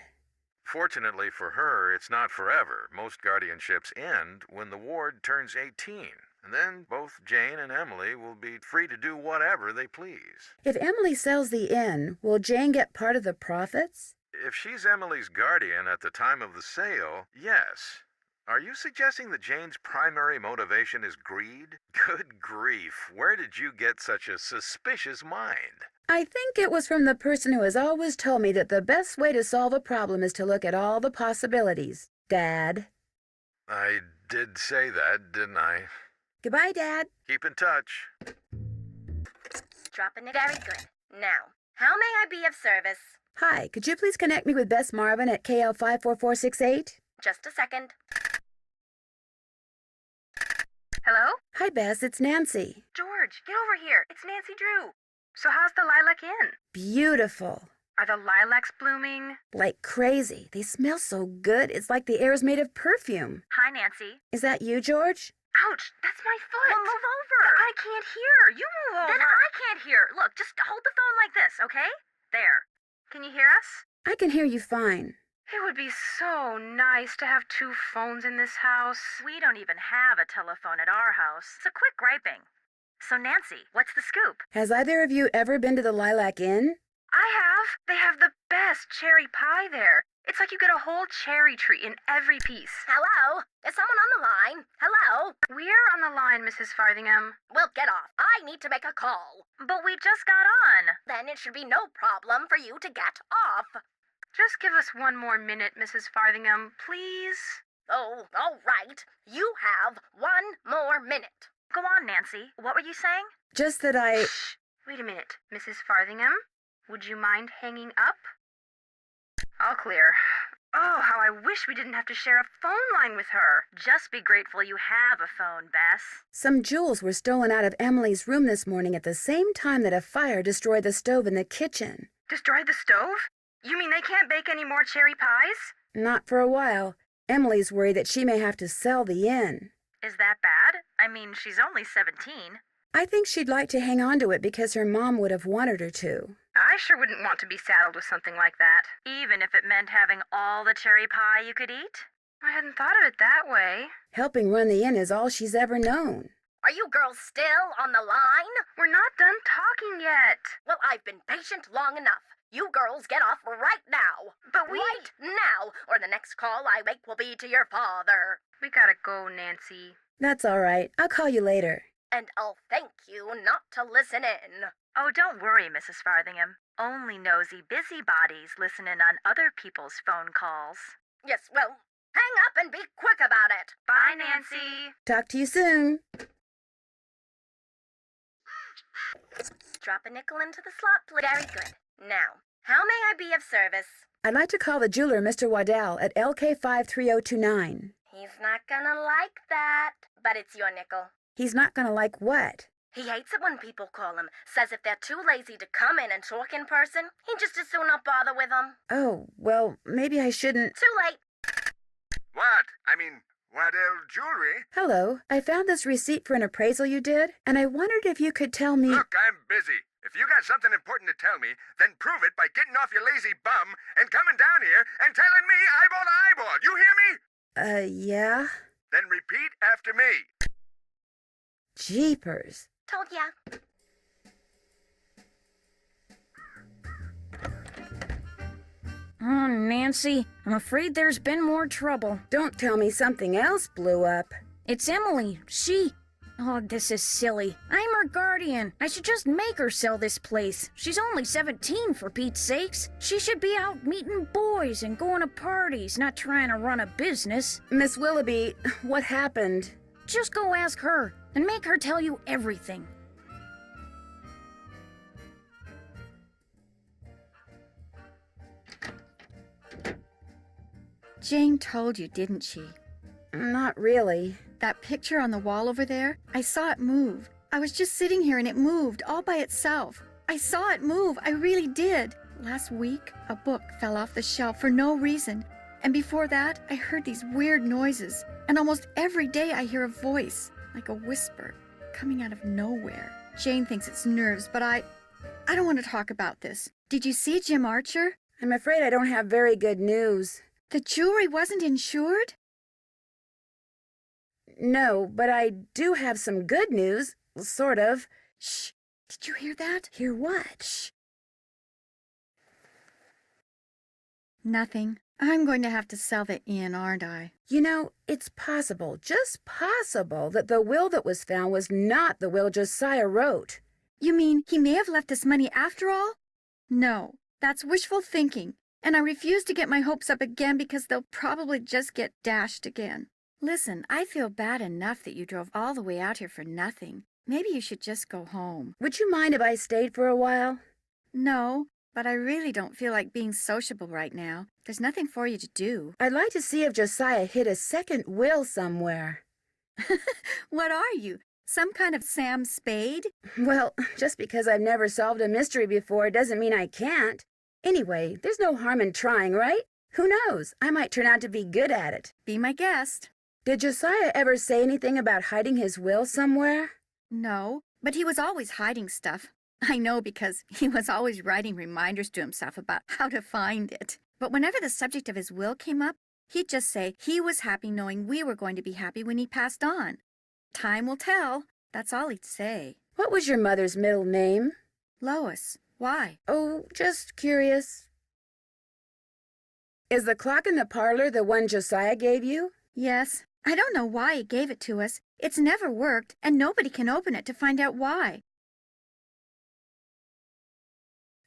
Fortunately for her, it's not forever. Most guardianships end when the ward turns 18. And then both Jane and Emily will be free to do whatever they please.
If Emily sells the inn, will Jane get part of the profits?
If she's Emily's guardian at the time of the sale, yes. Are you suggesting that Jane's primary motivation is greed? Good grief, where did you get such a suspicious mind?
I think it was from the person who has always told me that the best way to solve a problem is to look at all the possibilities. Dad.
I did say that, didn't I?
Goodbye, Dad.
Keep in touch.
Dropping it very good. Now, how may I be of service?
Hi, could you please connect me with Bess Marvin at KL54468?
Just a second.
Hello?
Hi, Bess, it's Nancy.
George, get over here. It's Nancy Drew. So how's the Lilac Inn?
Beautiful.
Are the lilacs blooming?
Like crazy. They smell so good. It's like the air is made of perfume.
Hi, Nancy.
Is that you, George?
Ouch, that's my foot.
Well, move over.
I can't hear. You move over. Then I can't hear. Look, just hold the phone like this, okay? There. Can you hear us?
I can hear you fine.
It would be so nice to have two phones in this house. We don't even have a telephone at our house. So quit griping. So, Nancy, what's the scoop?
Has either of you ever been to the Lilac Inn?
I have. They have the best cherry pie there. It's like you get a whole cherry tree in every piece.
Hello? Is someone on the line? Hello?
We're on the line, Mrs. Farthingham.
Well, get off. I need to make a call.
But we just got on.
Then it should be no problem for you to get off.
Just give us one more minute, Mrs. Farthingham, please.
Oh, all right. You have 1 more minute.
Go on, Nancy. What were you saying?
Just that I...
Shh. Wait a minute. Mrs. Farthingham, would you mind hanging up? All clear. Oh, how I wish we didn't have to share a phone line with her. Just be grateful you have a phone, Bess.
Some jewels were stolen out of Emily's room this morning at the same time that a fire destroyed the stove in the kitchen.
Destroyed the stove? You mean they can't bake any more cherry pies?
Not for a while. Emily's worried that she may have to sell the inn.
Is that bad? I mean, she's only 17.
I think she'd like to hang on to it because her mom would have wanted her to.
I sure wouldn't want to be saddled with something like that, even if it meant having all the cherry pie you could eat. I hadn't thought of it that way.
Helping run the inn is all she's ever known.
Are you girls still on the line?
We're not done talking yet.
Well, I've been patient long enough. You girls get off right now.
But we...
Right now, or the next call I make will be to your father.
We gotta go, Nancy.
That's all right. I'll call you later.
And I'll thank you not to listen in.
Oh, don't worry, Mrs. Farthingham. Only nosy busybodies listen in on other people's phone calls.
Yes, well, Hang up and be quick about it.
Bye, Nancy.
Talk to you soon.
Drop a nickel into the slot, please. Very good. Now, how may I be of service?
I'd like to call the jeweler, Mr. Waddell, at LK53029.
He's not gonna like that. But it's your nickel.
He's not gonna like what?
He hates it when people call him. Says if they're too lazy to come in and talk in person, he'd just as soon not bother with them.
Oh, well, maybe I shouldn't.
Too late.
What? I mean, Waddell Jewelry?
Hello, I found this receipt for an appraisal you did, and I wondered if you could tell me...
Look, I'm busy. If you got something important to tell me, then prove it by getting off your lazy bum and coming down here and telling me eyeball to eyeball. You hear me?
Yeah?
Then repeat after me.
Jeepers.
Told ya.
Oh, Nancy, I'm afraid there's been more trouble.
Don't tell me something else blew up.
It's Emily. Oh, this is silly. I'm her guardian. I should just make her sell this place. She's only 17, for Pete's sakes. She should be out meeting boys and going to parties, not trying to run a business.
Miss Willoughby, what happened?
Just go ask her, and make her tell you everything.
Jane told you, didn't she?
Not really.
That picture on the wall over there, I saw it move. I was just sitting here and it moved all by itself. I saw it move, I really did. Last week, a book fell off the shelf for no reason. And before that, I heard these weird noises. And almost every day I hear a voice, like a whisper, coming out of nowhere. Jane thinks it's nerves, but I don't want to talk about this. Did you see Jim Archer?
I'm afraid I don't have very good news.
The jewelry wasn't insured?
No, but I do have some good news, sort of.
Shh! Did you hear that?
Hear what?
Shh! Nothing. I'm going to have to sell the inn, aren't I?
You know, it's possible, just possible, that the will that was found was not the will Josiah wrote.
You mean he may have left us money after all? No, that's wishful thinking. And I refuse to get my hopes up again because they'll probably just get dashed again. Listen, I feel bad enough that you drove all the way out here for nothing. Maybe you should just go home.
Would you mind if I stayed for a while?
No, but I really don't feel like being sociable right now. There's nothing for you to do.
I'd like to see if Josiah hid a second will somewhere.
What are you? Some kind of Sam Spade?
Well, just because I've never solved a mystery before doesn't mean I can't. Anyway, there's no harm in trying, right? Who knows? I might turn out to be good at it.
Be my guest.
Did Josiah ever say anything about hiding his will somewhere?
No, but he was always hiding stuff. I know because he was always writing reminders to himself about how to find it. But whenever the subject of his will came up, he'd just say he was happy knowing we were going to be happy when he passed on. Time will tell. That's all he'd say.
What was your mother's middle name?
Lois. Why?
Oh, just curious. Is the clock in the parlor the one Josiah gave you?
Yes. I don't know why he gave it to us. It's never worked, and nobody can open it to find out why.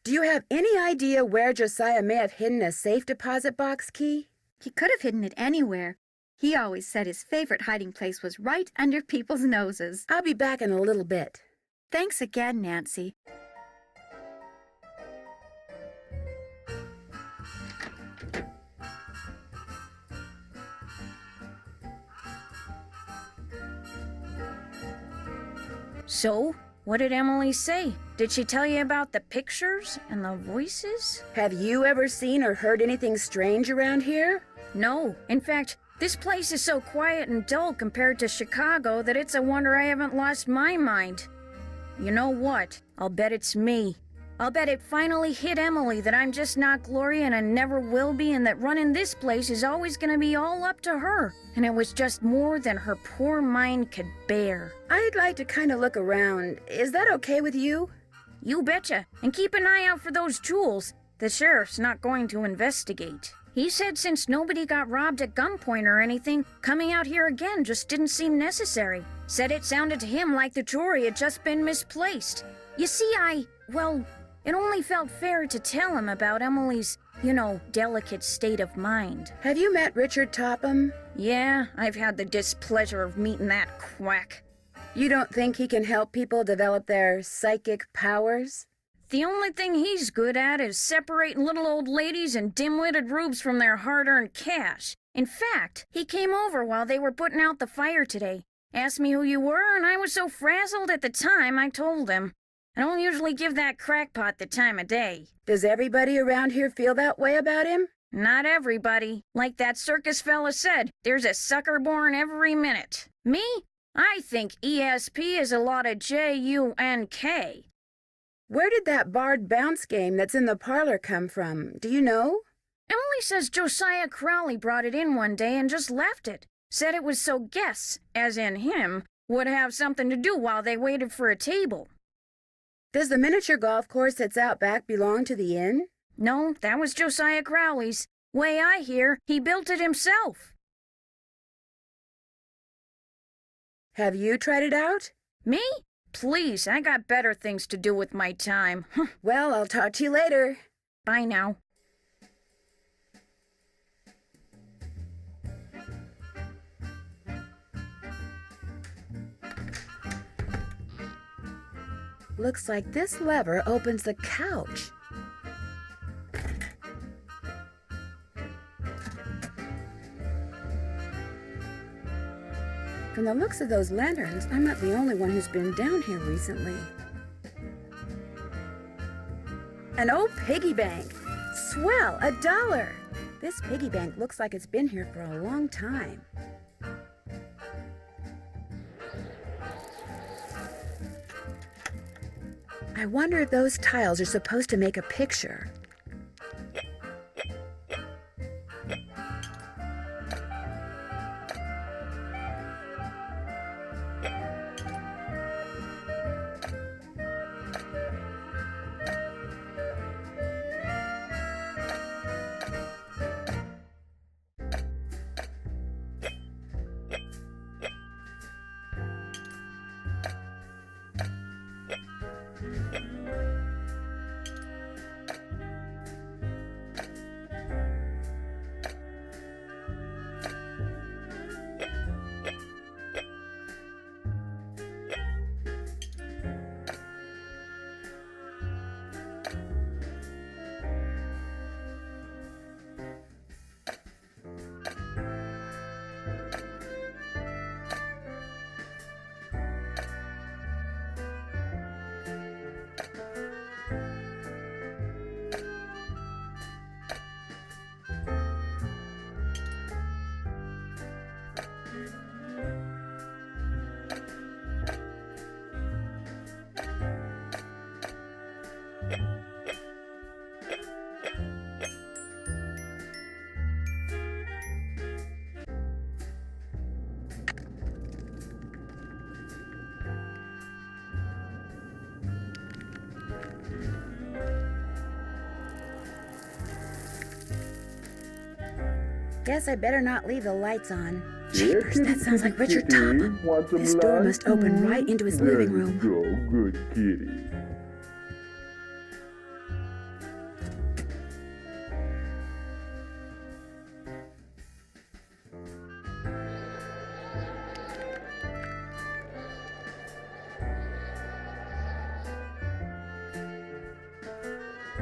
Do you have any idea where Josiah may have hidden a safe deposit box key?
He could have hidden it anywhere. He always said his favorite hiding place was right under people's noses.
I'll be back in a little bit.
Thanks again, Nancy.
So, what did Emily say? Did she tell you about the pictures and the voices?
Have you ever seen or heard anything strange around here?
No. In fact, this place is so quiet and dull compared to Chicago that it's a wonder I haven't lost my mind. You know what? I'll bet it's me. I'll bet it finally hit Emily that I'm just not Gloria and never will be, and that running this place is always gonna be all up to her. And it was just more than her poor mind could bear.
I'd like to kind of look around. Is that okay with you?
You betcha. And keep an eye out for those jewels. The sheriff's not going to investigate. He said since nobody got robbed at gunpoint or anything, coming out here again just didn't seem necessary. Said it sounded to him like the jewelry had just been misplaced. You see, well, it only felt fair to tell him about Emily's You know, delicate state of mind.
Have you met Richard Topham?
Yeah, I've had the displeasure of meeting that quack.
You don't think he can help people develop their psychic powers?
The only thing he's good at is separating little old ladies and dim-witted rubes from their hard-earned cash. In fact, he came over while they were putting out the fire today. Asked me who you were, and I was so frazzled at the time, I told him. I don't usually give that crackpot the time of day.
Does everybody around here feel that way about him?
Not everybody. Like that circus fella said, there's a sucker born every minute. Me? I think ESP is a lot of J-U-N-K.
Where did that barred bounce game that's in the parlor come from? Do you know?
Emily says Josiah Crowley brought it in one day and just left it. Said it was so guests, as in him, would have something to do while they waited for a table.
Does the miniature golf course that's out back belong to the inn?
No, that was Josiah Crowley's. Way I hear, he built it himself.
Have you tried it out?
Me? Please, I got better things to do with my time.
Well, I'll talk to you later.
Bye now.
Looks like this lever opens the couch. From the looks of those lanterns, I'm not the only one who's been down here recently. An old piggy bank. Swell, $1. This piggy bank looks like it's been here for a long time. I wonder if those tiles are supposed to make a picture. Guess I better not leave the lights on. Jeepers, that sounds like Richard Topham. This door must open right into his living room.
Go, good kitty.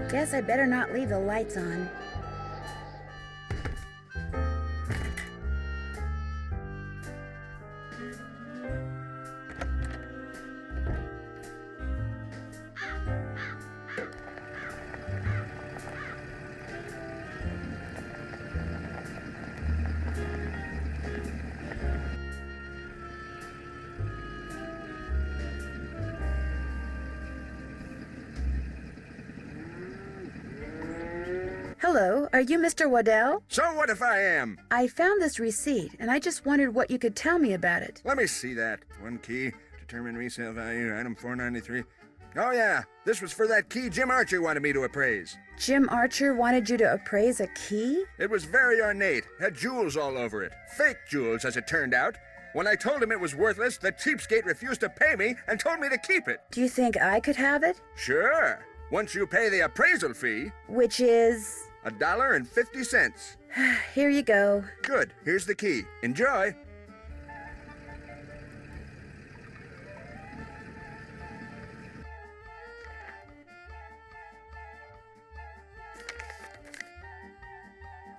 Guess I better not leave the lights on. Hello, are you Mr. Waddell?
So what if I am?
I found this receipt, and I just wondered what you could tell me about it.
Let me see that. One key, determine resale value, item 493. Oh yeah, this was for that key Jim Archer wanted me to appraise.
Jim Archer wanted you to appraise a key?
It was very ornate, had jewels all over it. Fake jewels, as it turned out. When I told him it was worthless, the cheapskate refused to pay me and told me to keep it.
Do you think I could have it?
Sure, once you pay the appraisal fee.
Which is?
$1.50.
Here you go.
Good. Here's the key. Enjoy.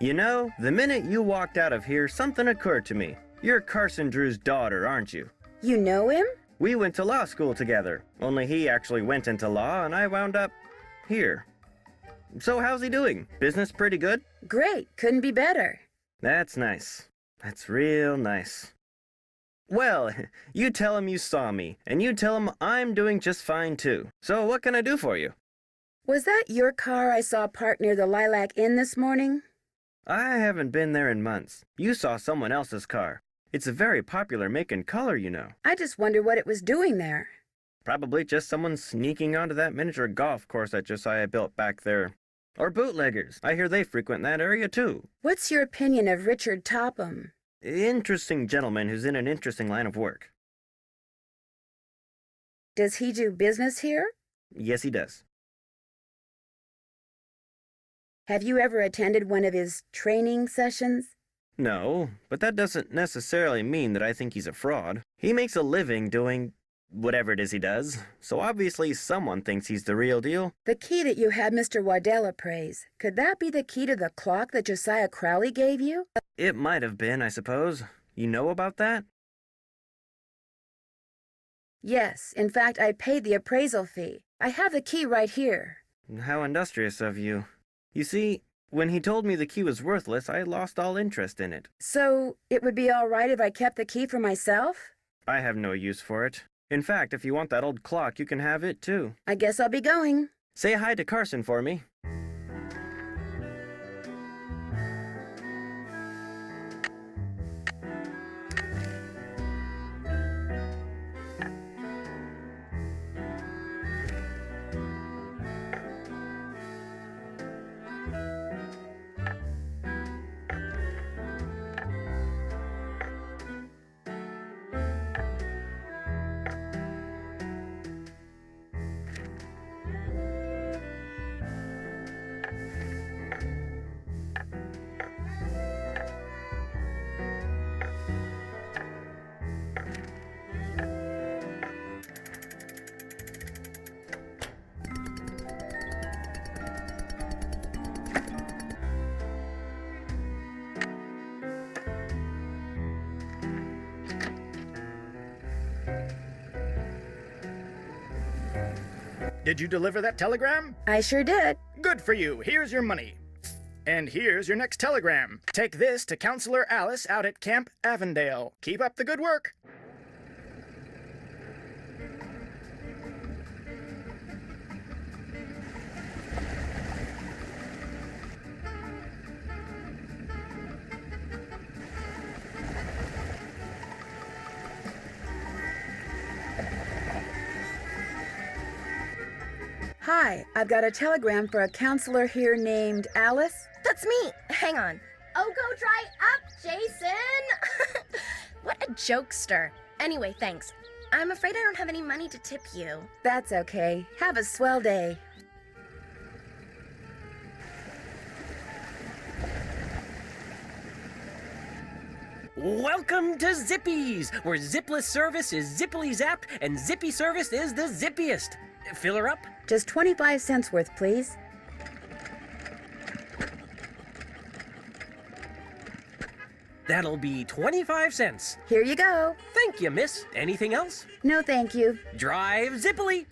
You know, the minute you walked out of here, something occurred to me. You're Carson Drew's daughter, aren't you?
You know him?
We went to law school together, only he actually went into law and I wound up here. So how's he doing? Business pretty good?
Great. Couldn't be better.
That's nice. That's real nice. Well, you tell him you saw me, and you tell him I'm doing just fine too. So what can I do for you?
Was that your car I saw parked near the Lilac Inn this morning?
I haven't been there in months. You saw someone else's car. It's a very popular make and color, you know.
I just wonder what it was doing there.
Probably just someone sneaking onto that miniature golf course that Josiah built back there. Or bootleggers. I hear they frequent that area too.
What's your opinion of Richard Topham?
Interesting gentleman who's in an interesting line of work.
Does he do business here?
Yes, he does.
Have you ever attended one of his training sessions?
No, but that doesn't necessarily mean that I think he's a fraud. He makes a living doing whatever it is he does, so obviously someone thinks he's the real deal.
The key that you had Mr. Waddell appraise, could that be the key to the clock that Josiah Crowley gave you?
It might have been, I suppose. You know about that?
Yes, in fact, I paid the appraisal fee. I have the key right here.
How industrious of you. You see, when he told me the key was worthless, I lost all interest in it.
So, it would be all right if I kept the key for myself?
I have no use for it. In fact, if you want that old clock, you can have it too.
I guess I'll be going.
Say hi to Carson for me.
Did you deliver that telegram?
I sure did.
Good for you. Here's your money. And here's your next telegram. Take this to Counselor Alice out at Camp Avondale. Keep up the good work.
Hi, I've got a telegram for a counselor here named Alice.
That's me. Hang on. Oh, go dry up, Jason! What a jokester. Anyway, thanks. I'm afraid I don't have any money to tip you.
That's okay. Have a swell day.
Welcome to Zippy's, where zipless service is zippily zapped and zippy service is the zippiest. Fill her up?
Just 25 cents worth, please.
That'll be 25 cents.
Here you go.
Thank you, miss. Anything else?
No, thank you.
Drive zippily.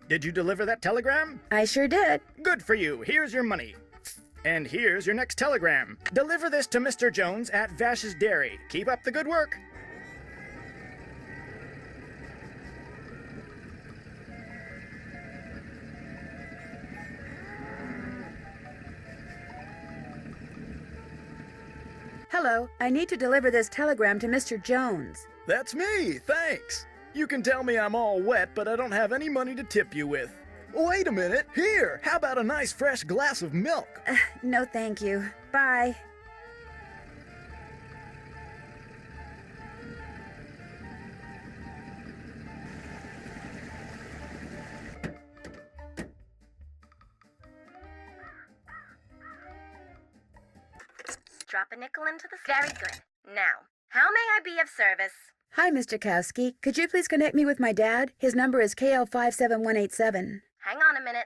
Did you deliver that telegram?
I sure did.
Good for you. Here's your money. And here's your next telegram. Deliver this to Mr. Jones at Vash's Dairy. Keep up the good work.
Hello, I need to deliver this telegram to Mr. Jones.
That's me. Thanks. You can tell me I'm all wet, but I don't have any money to tip you with. Wait a minute. Here, how about a nice fresh glass of milk?
No, thank you. Bye.
Drop a nickel into the... Very good. Now, how may I be of service?
Hi, Mr. Kowski. Could you please connect me with my dad? His number is KL57187.
Hang on a minute.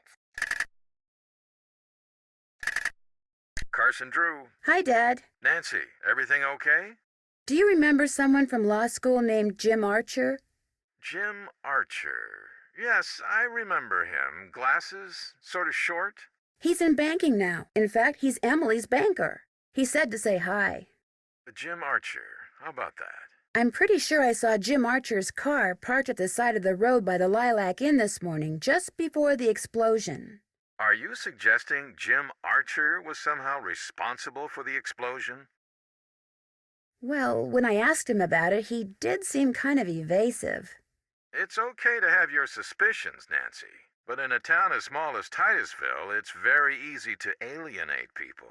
Carson Drew.
Hi, Dad.
Nancy, everything okay?
Do you remember someone from law school named Jim Archer?
Jim Archer. Yes, I remember him. Glasses, sort of short.
He's in banking now. In fact, he's Emily's banker. He said to say hi.
Jim Archer. How about that?
I'm pretty sure I saw Jim Archer's car parked at the side of the road by the Lilac Inn this morning, just before the explosion.
Are you suggesting Jim Archer was somehow responsible for the explosion?
Well, when I asked him about it, he did seem kind of evasive.
It's okay to have your suspicions, Nancy. But in a town as small as Titusville, it's very easy to alienate people.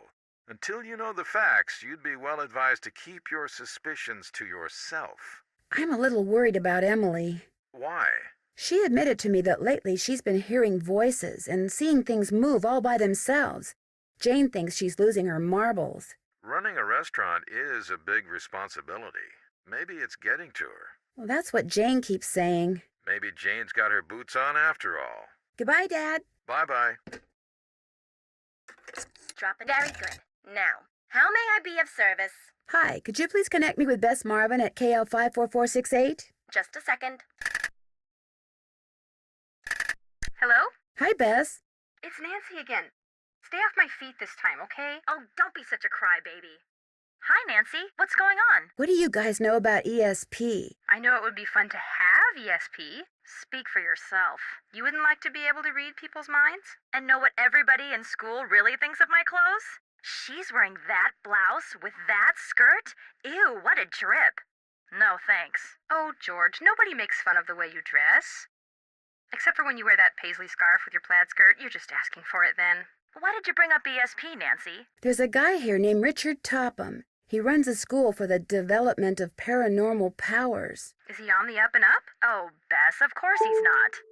Until you know the facts, you'd be well advised to keep your suspicions to yourself.
I'm a little worried about Emily.
Why?
She admitted to me that lately she's been hearing voices and seeing things move all by themselves. Jane thinks she's losing her marbles.
Running a restaurant is a big responsibility. Maybe it's getting to her.
Well, that's what Jane keeps saying.
Maybe Jane's got her boots on after all.
Goodbye, Dad.
Bye-bye.
Drop it. Very good. Now, how may I be of service?
Hi, could you please connect me with Bess Marvin at KL54468?
Just a second.
Hello?
Hi, Bess.
It's Nancy again. Stay off my feet this time, okay? Oh, don't be such a crybaby.
Hi, Nancy. What's going on?
What do you guys know about ESP?
I know it would be fun to have ESP. Speak for yourself. You wouldn't like to be able to read people's minds?
And know what everybody in school really thinks of my clothes? She's wearing that blouse with that skirt? Ew, what a drip. No, thanks.
Oh, George, nobody makes fun of the way you dress. Except for when you wear that paisley scarf with your plaid skirt. You're just asking for it then.
Why did you bring up ESP, Nancy?
There's a guy here named Richard Topham. He runs a school for the development of paranormal powers.
Is he on the up and up?
Oh, Bess, of course he's not.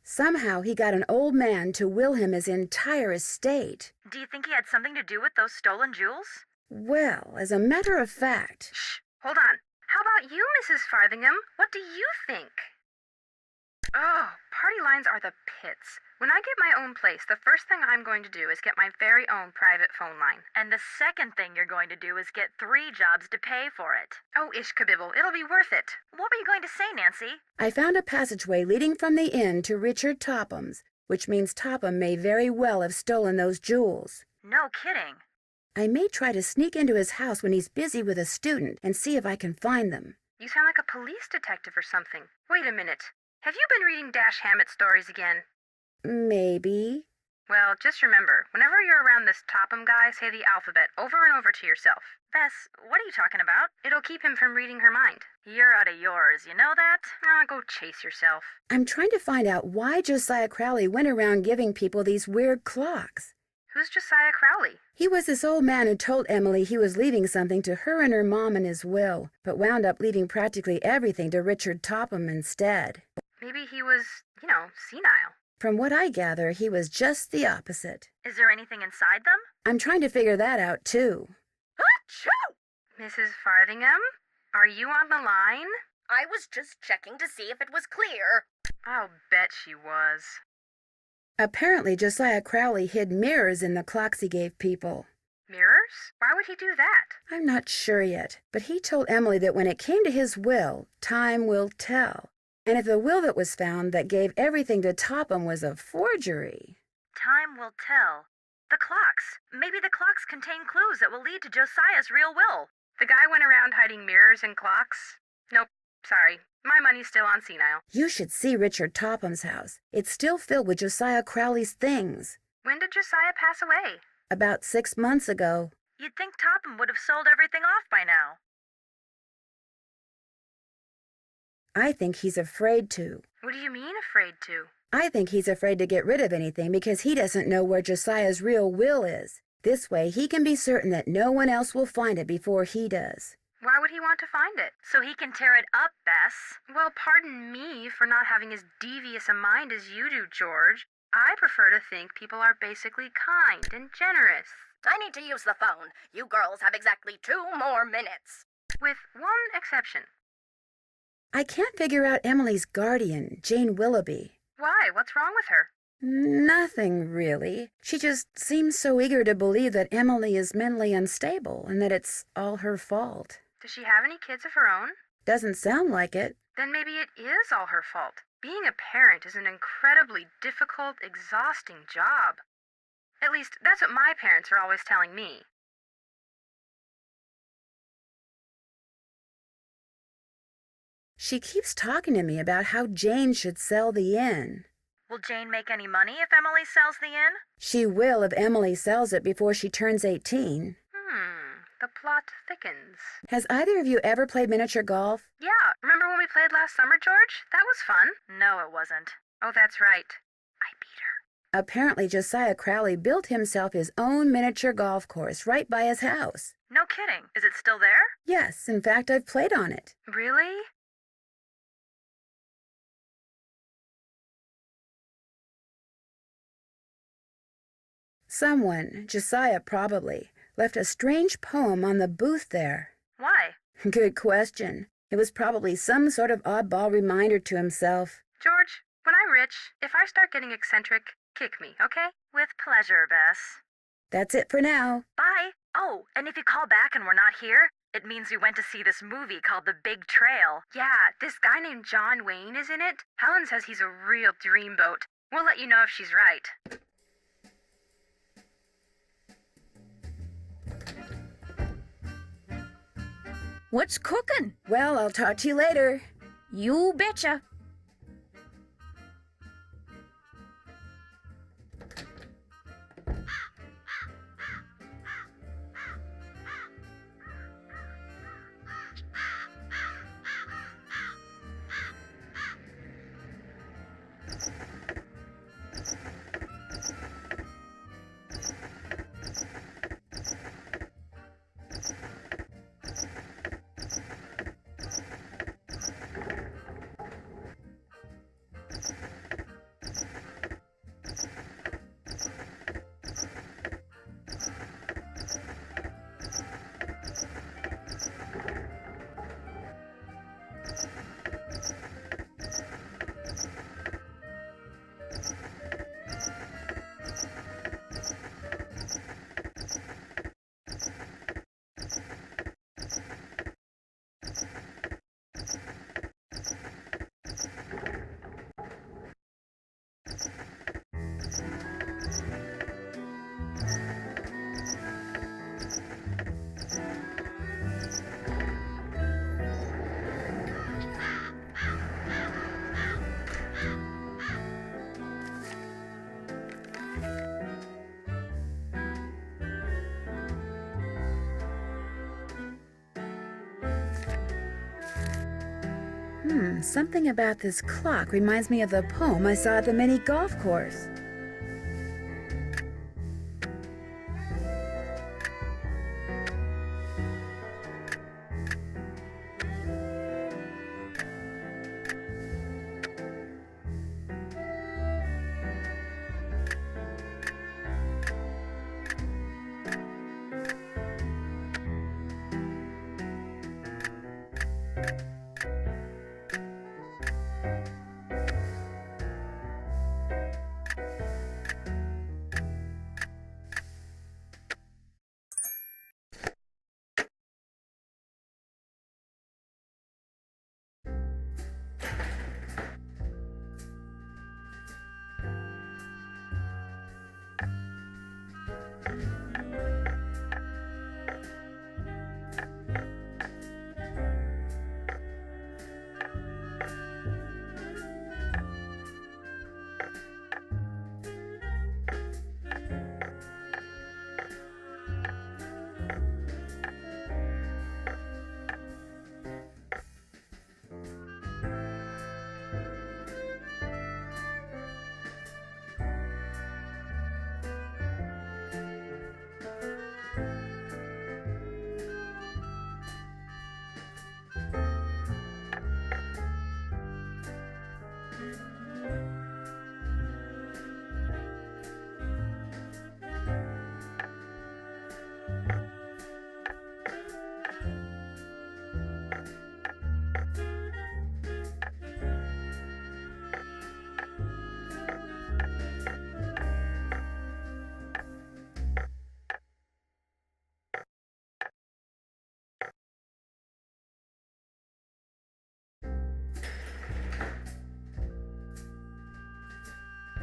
Somehow he got an old man to will him his entire estate.
Do you think he had something to do with those stolen jewels?
Well, as a matter of fact...
Shh, hold on. How about you, Mrs. Farthingham? What do you think? Oh, party lines are the pits. When I get my own place, the first thing I'm going to do is get my very own private phone line.
And the second thing you're going to do is get 3 jobs to pay for it.
Oh, ishkabibble, it'll be worth it.
What were you going to say, Nancy?
I found a passageway leading from the inn to Richard Topham's, which means Topham may very well have stolen those jewels.
No kidding.
I may try to sneak into his house when he's busy with a student and see if I can find them.
You sound like a police detective or something. Wait a minute. Have you been reading Dash Hammett stories again?
Maybe.
Well, just remember, whenever you're around this Topham guy, say the alphabet over and over to yourself.
Bess, what are you talking about?
It'll keep him from reading her mind.
You're out of yours, you know that?
Ah, go chase yourself.
I'm trying to find out why Josiah Crowley went around giving people these weird clocks.
Who's Josiah Crowley?
He was this old man who told Emily he was leaving something to her and her mom in his will, but wound up leaving practically everything to Richard Topham instead.
Maybe he was, senile.
From what I gather, he was just the opposite.
Is there anything inside them?
I'm trying to figure that out, too.
Achoo!
Mrs. Farthingham, are you on the line?
I was just checking to see if it was clear.
I'll bet she was.
Apparently, Josiah Crowley hid mirrors in the clocks he gave people.
Mirrors? Why would he do that?
I'm not sure yet, but he told Emily that when it came to his will, time will tell. And if the will that was found that gave everything to Topham was a forgery...
Time will tell. The clocks. Maybe the clocks contain clues that will lead to Josiah's real will.
The guy went around hiding mirrors and clocks? Nope, sorry. My money's still on senile.
You should see Richard Topham's house. It's still filled with Josiah Crowley's things.
When did Josiah pass away?
About 6 months ago.
You'd think Topham would have sold everything off by now.
I think he's afraid to.
What do you mean, afraid to?
I think he's afraid to get rid of anything because he doesn't know where Josiah's real will is. This way, he can be certain that no one else will find it before he does.
Why would he want to find it?
So he can tear it up, Bess.
Well, pardon me for not having as devious a mind as you do, George. I prefer to think people are basically kind and generous.
I need to use the phone. You girls have exactly 2 more minutes.
With one exception.
I can't figure out Emily's guardian, Jane Willoughby.
Why? What's wrong with her?
Nothing, really. She just seems so eager to believe that Emily is mentally unstable and that it's all her fault.
Does she have any kids of her own?
Doesn't sound like it.
Then maybe it is all her fault. Being a parent is an incredibly difficult, exhausting job. At least, that's what my parents are always telling me.
She keeps talking to me about how Jane should sell the inn.
Will Jane make any money if Emily sells the inn?
She will if Emily sells it before she turns 18.
The plot thickens.
Has either of you ever played miniature golf?
Yeah, remember when we played last summer, George? That was fun. No, it wasn't. Oh, that's right. I beat her.
Apparently, Josiah Crowley built himself his own miniature golf course right by his house.
No kidding. Is it still there?
Yes, in fact, I've played on it.
Really?
Someone, Josiah probably, left a strange poem on the booth there.
Why?
Good question. It was probably some sort of oddball reminder to himself.
George, when I'm rich, if I start getting eccentric, kick me, okay? With pleasure, Bess.
That's it for now.
Bye. Oh, and if you call back and we're not here, it means we went to see this movie called The Big Trail. Yeah, this guy named John Wayne is in it. Helen says he's a real dreamboat. We'll let you know if she's right.
What's cooking?
Well, I'll talk to you later.
You betcha.
Something about this clock reminds me of the poem I saw at the mini golf course.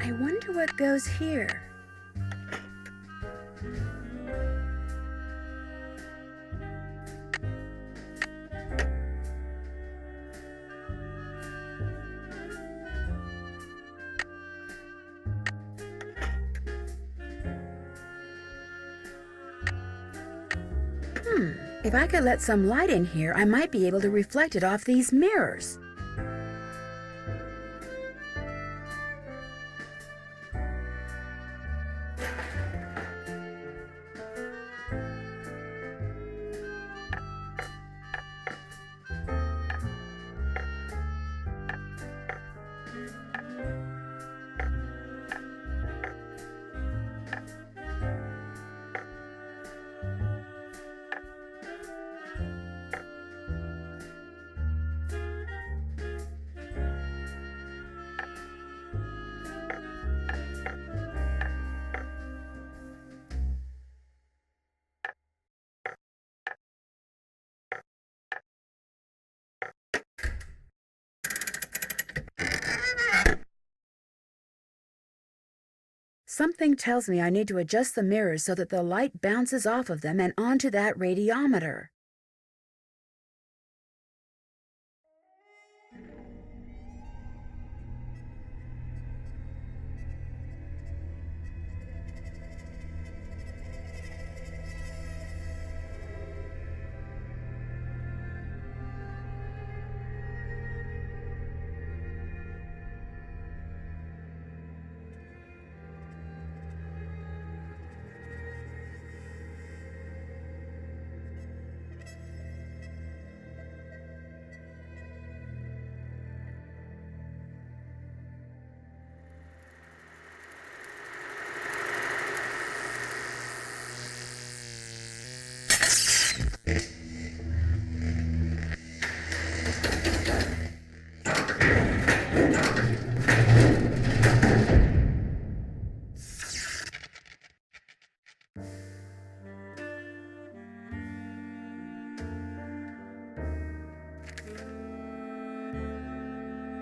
I wonder what goes here. If I could let some light in here, I might be able to reflect it off these mirrors. Something tells me I need to adjust the mirrors so that the light bounces off of them and onto that radiometer.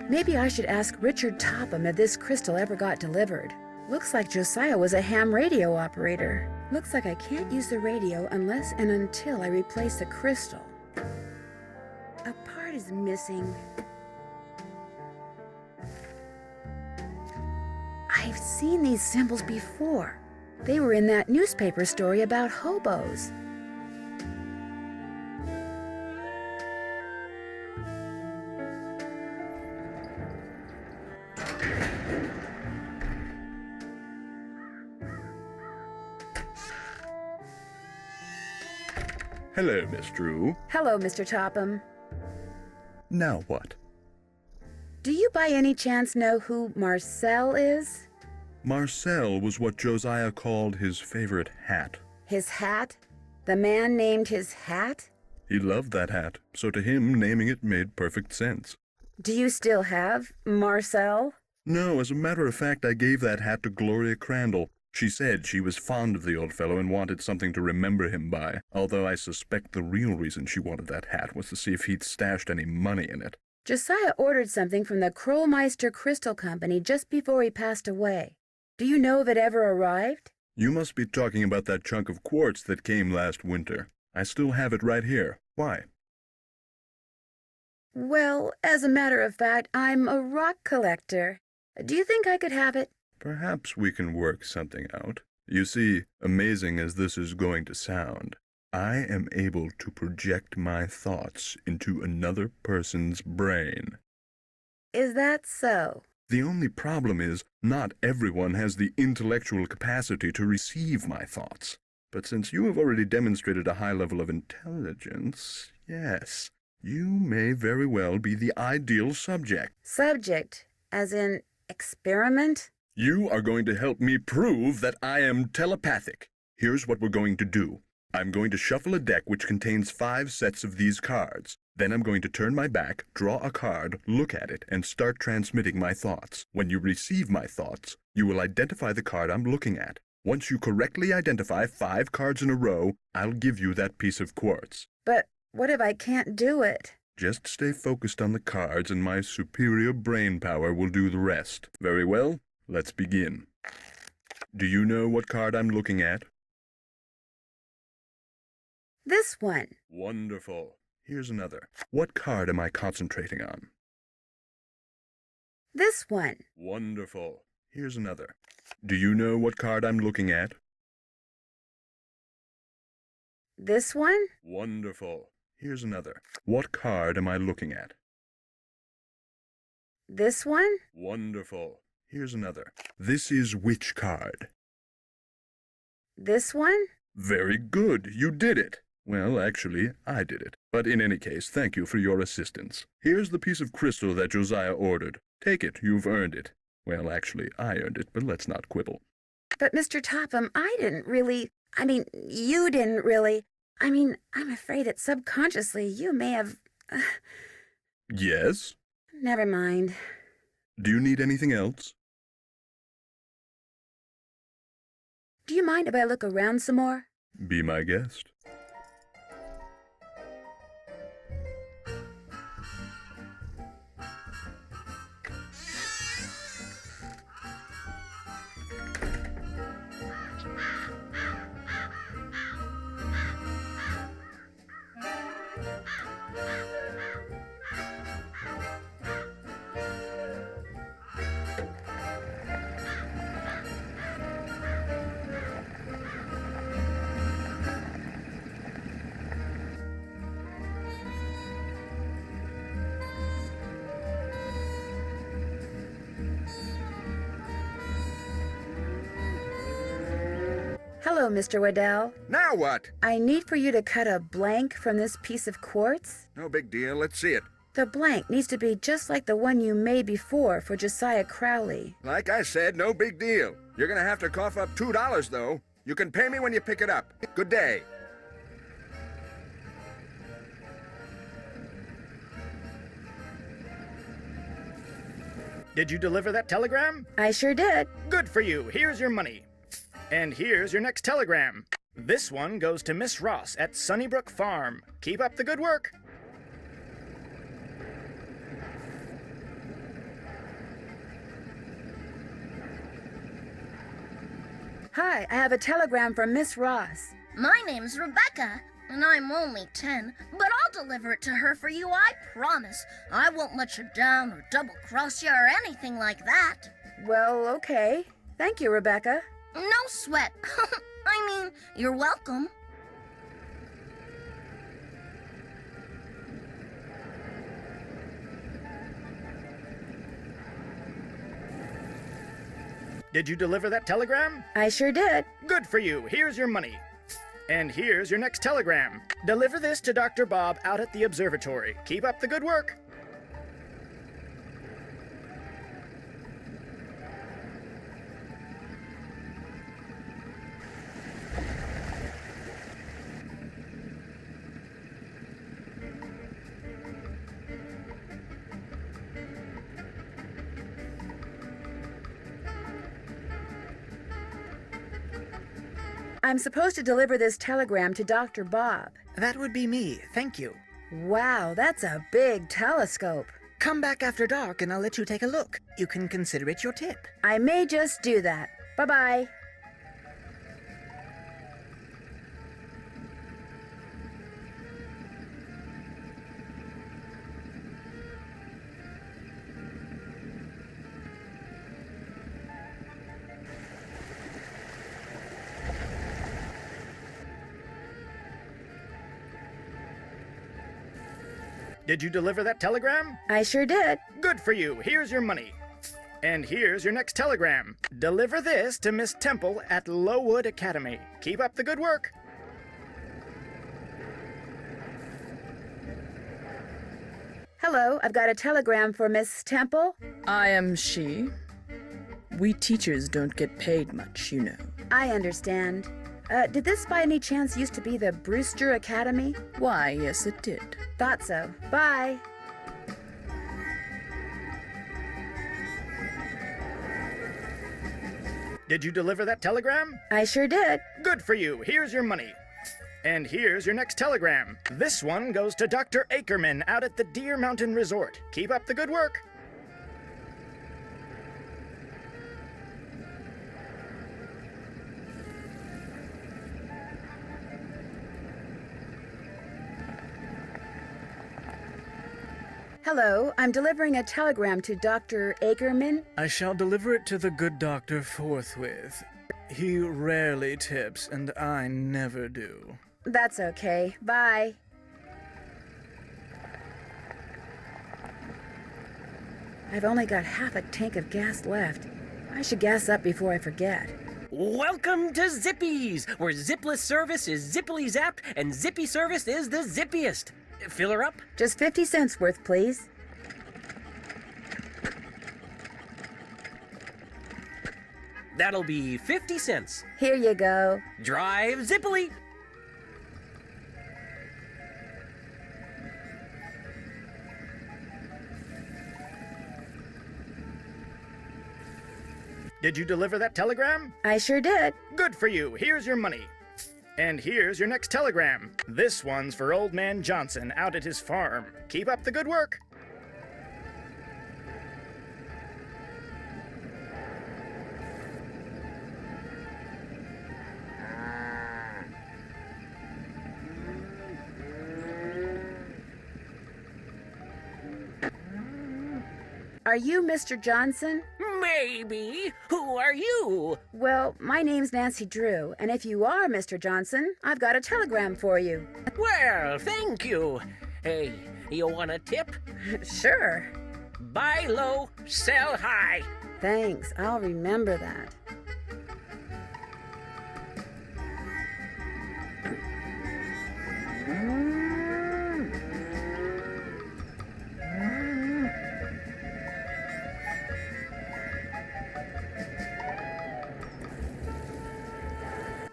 Maybe I should ask Richard Topham if this crystal ever got delivered. Looks like Josiah was a ham radio operator. Looks like I can't use the radio unless and until I replace the crystal. A part is missing. I've seen these symbols before. They were in that newspaper story about hobos.
Hello, Miss Drew.
Hello, Mr. Topham.
Now what?
Do you by any chance know who Marcel is?
Marcel was what Josiah called his favorite hat.
His hat? The man named his hat?
He loved that hat, so to him, naming it made perfect sense.
Do you still have Marcel?
No, as a matter of fact, I gave that hat to Gloria Crandall. She said she was fond of the old fellow and wanted something to remember him by, although I suspect the real reason she wanted that hat was to see if he'd stashed any money in it.
Josiah ordered something from the Krollmeister Crystal Company just before he passed away. Do you know if it ever arrived?
You must be talking about that chunk of quartz that came last winter. I still have it right here. Why?
Well, as a matter of fact, I'm a rock collector. Do you think I could have it?
Perhaps we can work something out. You see, amazing as this is going to sound, I am able to project my thoughts into another person's brain.
Is that so?
The only problem is, not everyone has the intellectual capacity to receive my thoughts. But since you have already demonstrated a high level of intelligence, yes, you may very well be the ideal subject.
Subject, as in experiment?
You are going to help me prove that I am telepathic. Here's what we're going to do. I'm going to shuffle a deck which contains 5 sets of these cards. Then I'm going to turn my back, draw a card, look at it, and start transmitting my thoughts. When you receive my thoughts, you will identify the card I'm looking at. Once you correctly identify 5 cards in a row, I'll give you that piece of quartz.
But what if I can't do it?
Just stay focused on the cards and my superior brain power will do the rest. Very well. Let's begin. Do you know what card I'm looking at?
This one.
Wonderful. Here's another. What card am I concentrating on?
This one.
Wonderful. Here's another. Do you know what card I'm looking at?
This one?
Wonderful. Here's another. What card am I looking at?
This one?
Wonderful. Here's another. This is which card?
This one?
Very good. You did it. Well, actually, I did it. But in any case, thank you for your assistance. Here's the piece of crystal that Josiah ordered. Take it. You've earned it. Well, actually, I earned it, but let's not quibble.
But Mr. Topham, you didn't really. I'm afraid that subconsciously you may have.
Yes?
Never mind.
Do you need anything else?
Do you mind if I look around some more?
Be my guest.
Hello, Mr. Waddell.
Now what?
I need for you to cut a blank from this piece of quartz.
No big deal. Let's see it.
The blank needs to be just like the one you made before for Josiah Crowley.
Like I said, no big deal. You're gonna have to cough up $2, though. You can pay me when you pick it up. Good day.
Did you deliver that telegram?
I sure did.
Good for you. Here's your money. And here's your next telegram. This one goes to Miss Ross at Sunnybrook Farm. Keep up the good work.
Hi, I have a telegram from Miss Ross.
My name's Rebecca, and I'm only 10, but I'll deliver it to her for you, I promise. I won't let you down or double-cross you or anything like that.
Well, okay. Thank you, Rebecca.
No sweat. You're welcome.
Did you deliver that telegram?
I sure did.
Good for you. Here's your money. And here's your next telegram. Deliver this to Dr. Bob out at the observatory. Keep up the good work.
I'm supposed to deliver this telegram to Dr. Bob.
That would be me, thank you.
Wow, that's a big telescope.
Come back after dark and I'll let you take a look. You can consider it your tip.
I may just do that. Bye-bye.
Did you deliver that telegram?
I sure did.
Good for you. Here's your money. And here's your next telegram. Deliver this to Miss Temple at Lowood Academy. Keep up the good work.
Hello, I've got a telegram for Miss Temple.
I am she. We teachers don't get paid much, you know.
I understand. Did this by any chance used to be the Brewster Academy?
Why, yes it did.
Thought so. Bye.
Did you deliver that telegram?
I sure did.
Good for you. Here's your money. And here's your next telegram. This one goes to Dr. Ackerman out at the Deer Mountain Resort. Keep up the good work.
Hello, I'm delivering a telegram to Dr. Ackerman.
I shall deliver it to the good doctor forthwith. He rarely tips, and I never do.
That's okay. Bye. I've only got half a tank of gas left. I should gas up before I forget.
Welcome to Zippy's, where zipless service is zippily zapped and zippy service is the zippiest. Fill her up?
Just 50 cents worth, please.
That'll be 50 cents.
Here you go.
Drive zippily.
Did you deliver that telegram?
I sure did.
Good for you. Here's your money. And here's your next telegram. This one's for Old Man Johnson out at his farm. Keep up the good work.
Are you Mr. Johnson?
Maybe. Who are you?
Well, my name's Nancy Drew, and if you are Mr. Johnson, I've got a telegram for you.
Well, thank you. Hey, you want a tip?
Sure.
Buy low, sell high.
Thanks, I'll remember that.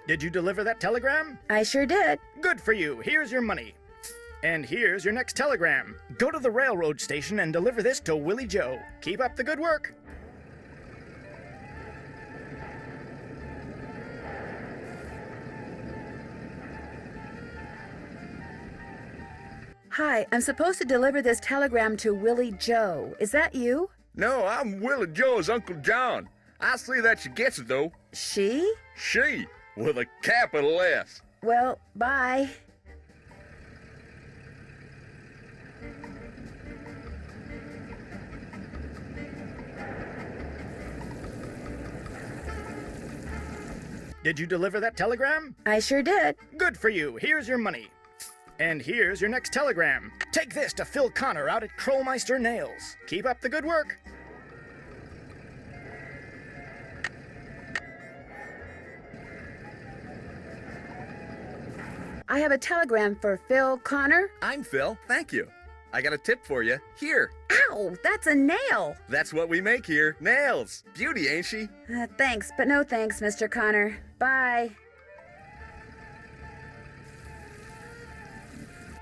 Did you deliver that telegram?
I sure did.
Good for you. Here's your money. And here's your next telegram. Go to the railroad station and deliver this to Willie Joe. Keep up the good work.
Hi, I'm supposed to deliver this telegram to Willie Joe. Is that you?
No, I'm Willie Joe's Uncle John. I see that she gets it, though.
She?
She, with a capital S.
Well, bye.
Did you deliver that telegram?
I sure did.
Good for you. Here's your money. And here's your next telegram. Take this to Phil Connor out at Krollmeister Nails. Keep up the good work.
I have a telegram for Phil Connor.
I'm Phil. Thank you. I got a tip for you. Here.
Ow, that's a nail.
That's what we make here. Nails. Beauty, ain't she?
Thanks, but no thanks, Mr. Connor. Bye.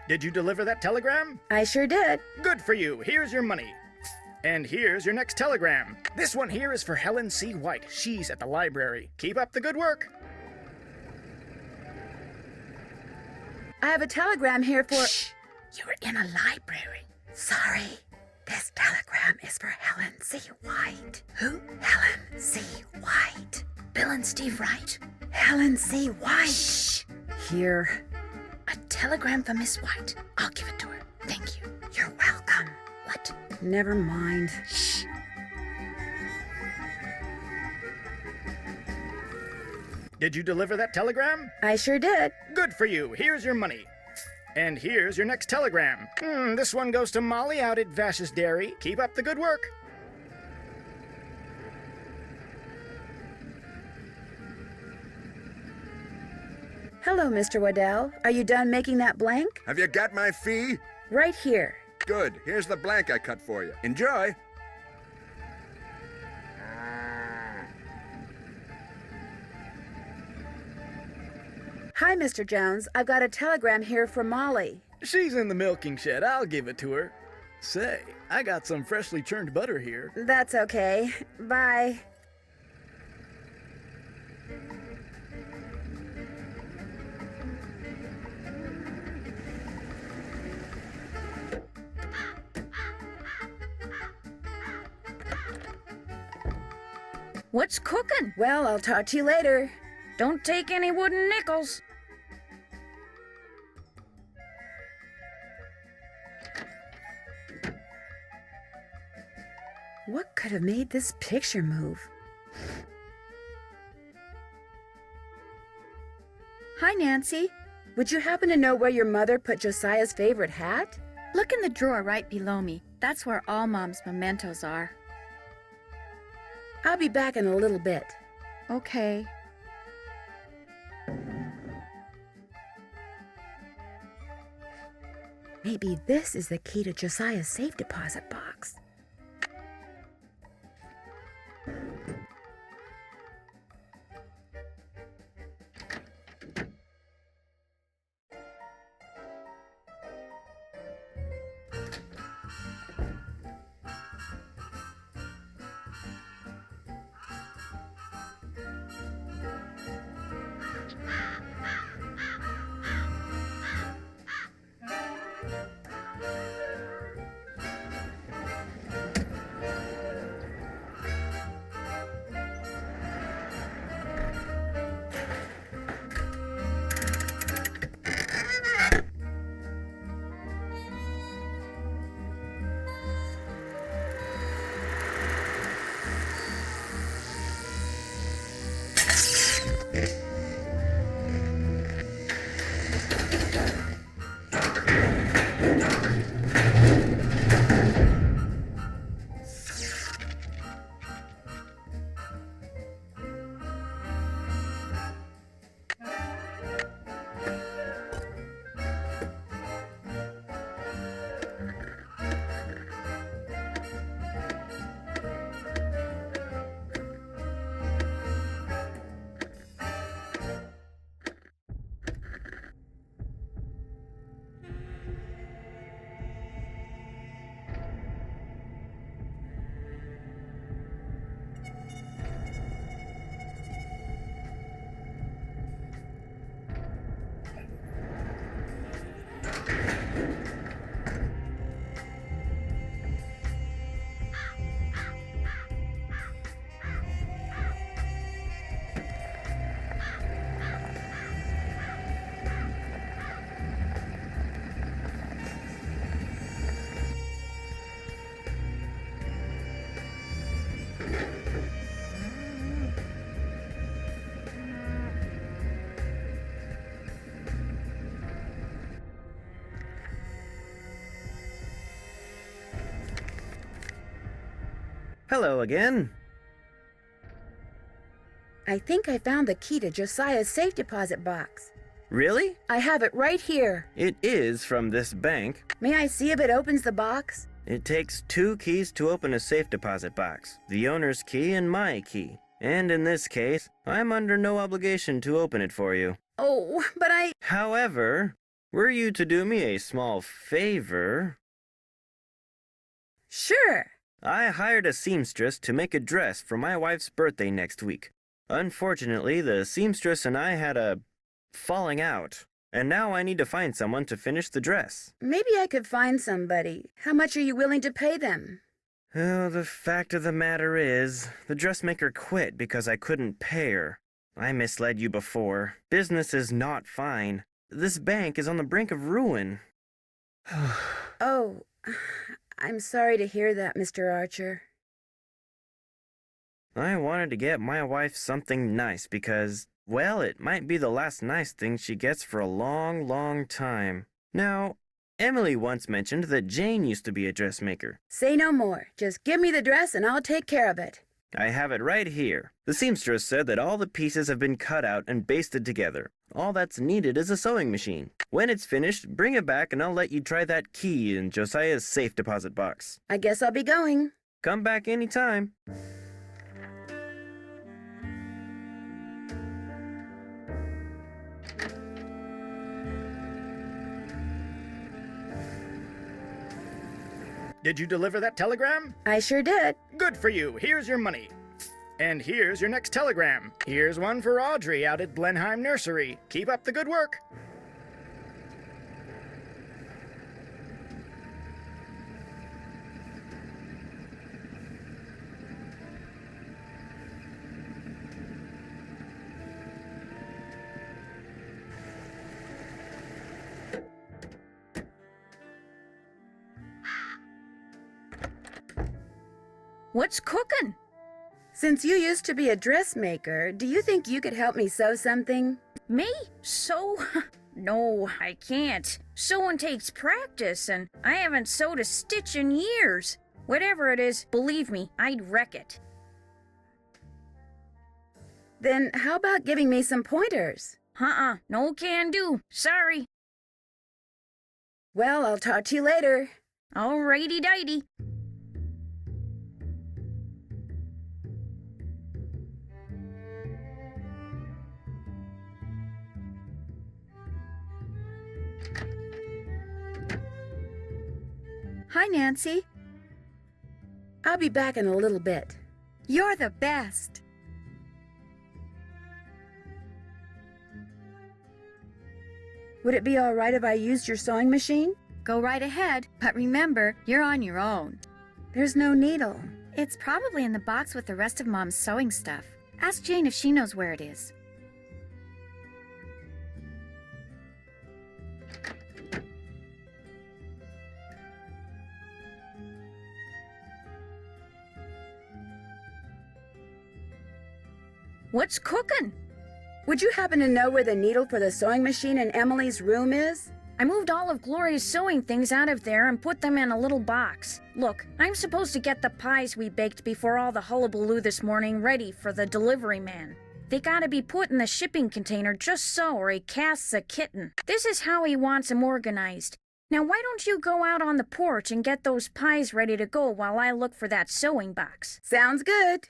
Did you deliver that telegram?
I sure did.
Good for you. Here's your money. And here's your next telegram. This one here is for Helen C. White. She's at the library. Keep up the good work.
I have a telegram here for...
Shh! You're in a library.
Sorry. This telegram is for Helen C. White. Who? Helen C. White.
Bill and Steve Wright?
Helen C. White.
Shh!
Here.
A telegram for Miss White. I'll give it to her. Thank you.
You're welcome.
What?
Never mind.
Shh!
Did you deliver that telegram?
I sure did.
Good for you. Here's your money. And here's your next telegram. This one goes to Molly out at Vash's Dairy. Keep up the good work.
Hello, Mr. Waddell. Are you done making that blank?
Have you got my fee?
Right here.
Good. Here's the blank I cut for you. Enjoy.
Hi, Mr. Jones. I've got a telegram here for Molly.
She's in the milking shed. I'll give it to her. Say, I got some freshly churned butter here.
That's okay. Bye.
What's cooking?
Well, I'll talk to you later.
Don't take any wooden nickels.
What could have made this picture move?
Hi, Nancy.
Would you happen to know where your mother put Josiah's favorite hat?
Look in the drawer right below me. That's where all Mom's mementos are.
I'll be back in a little bit.
Okay.
Maybe this is the key to Josiah's safe deposit box.
Hello again.
I think I found the key to Josiah's safe deposit box.
Really?
I have it right here.
It is from this bank.
May I see if it opens the box?
It takes 2 keys to open a safe deposit box, the owner's key and my key. And in this case, I'm under no obligation to open it for you.
Oh, but
However, were you to do me a small favor...
Sure.
I hired a seamstress to make a dress for my wife's birthday next week. Unfortunately, the seamstress and I had a falling out, and now I need to find someone to finish the dress.
Maybe I could find somebody. How much are you willing to pay them?
Oh, the fact of the matter is, the dressmaker quit because I couldn't pay her. I misled you before. Business is not fine. This bank is on the brink of ruin.
Oh, I'm sorry to hear that, Mr. Archer.
I wanted to get my wife something nice because, well, it might be the last nice thing she gets for a long, long time. Now, Emily once mentioned that Jane used to be a dressmaker.
Say no more. Just give me the dress and I'll take care of it.
I have it right here. The seamstress said that all the pieces have been cut out and basted together. All that's needed is a sewing machine. When it's finished, bring it back and I'll let you try that key in Josiah's safe deposit box.
I guess I'll be going.
Come back anytime.
Did you deliver that telegram?
I sure did.
Good for you. Here's your money. And here's your next telegram. Here's one for Audrey out at Blenheim Nursery. Keep up the good work.
What's cooking?
Since you used to be a dressmaker, do you think you could help me sew something?
Me? Sew? No, I can't. Sewing takes practice, and I haven't sewed a stitch in years. Whatever it is, believe me, I'd wreck it.
Then how about giving me some pointers?
No can do. Sorry.
Well, I'll talk to you later.
Alrighty-dighty.
Hi, Nancy.
I'll be back in a little bit.
You're the best.
Would it be all right if I used your sewing machine?
Go right ahead, but remember, you're on your own.
There's no needle.
It's probably in the box with the rest of Mom's sewing stuff. Ask Jane if she knows where it is.
What's cooking?
Would you happen to know where the needle for the sewing machine in Emily's room is?
I moved all of Gloria's sewing things out of there and put them in a little box. Look, I'm supposed to get the pies we baked before all the hullabaloo this morning ready for the delivery man. They gotta be put in the shipping container just so, or he casts a kitten. This is how he wants them organized. Now why don't you go out on the porch and get those pies ready to go while I look for that sewing box?
Sounds good.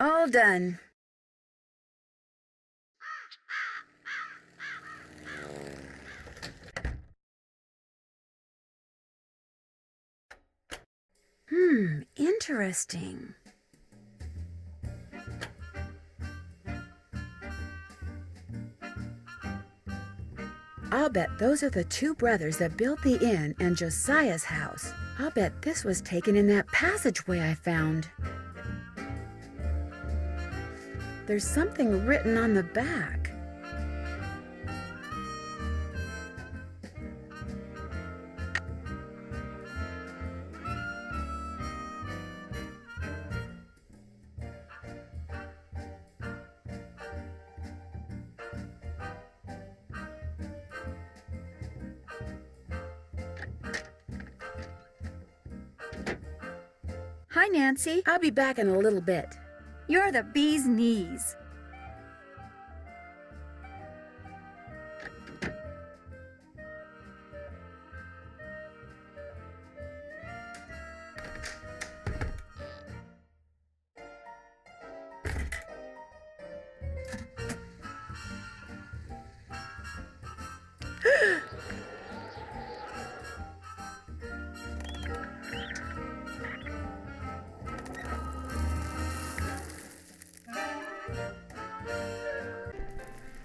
All done. Interesting. I'll bet those are the two brothers that built the inn and Josiah's house. I'll bet this was taken in that passageway I found. There's something written on the back.
Hi, Nancy.
I'll be back in a little bit.
You're the bee's knees.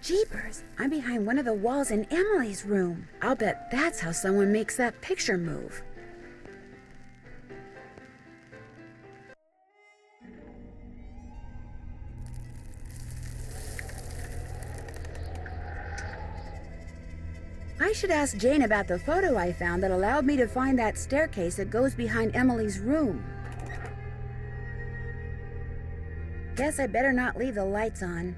Jeepers, I'm behind behind one of the walls in Emily's room. I'll bet that's how someone makes that picture move. I should ask Jane about the photo I found that allowed me to find that staircase that goes behind Emily's room. Guess I better not leave the lights on.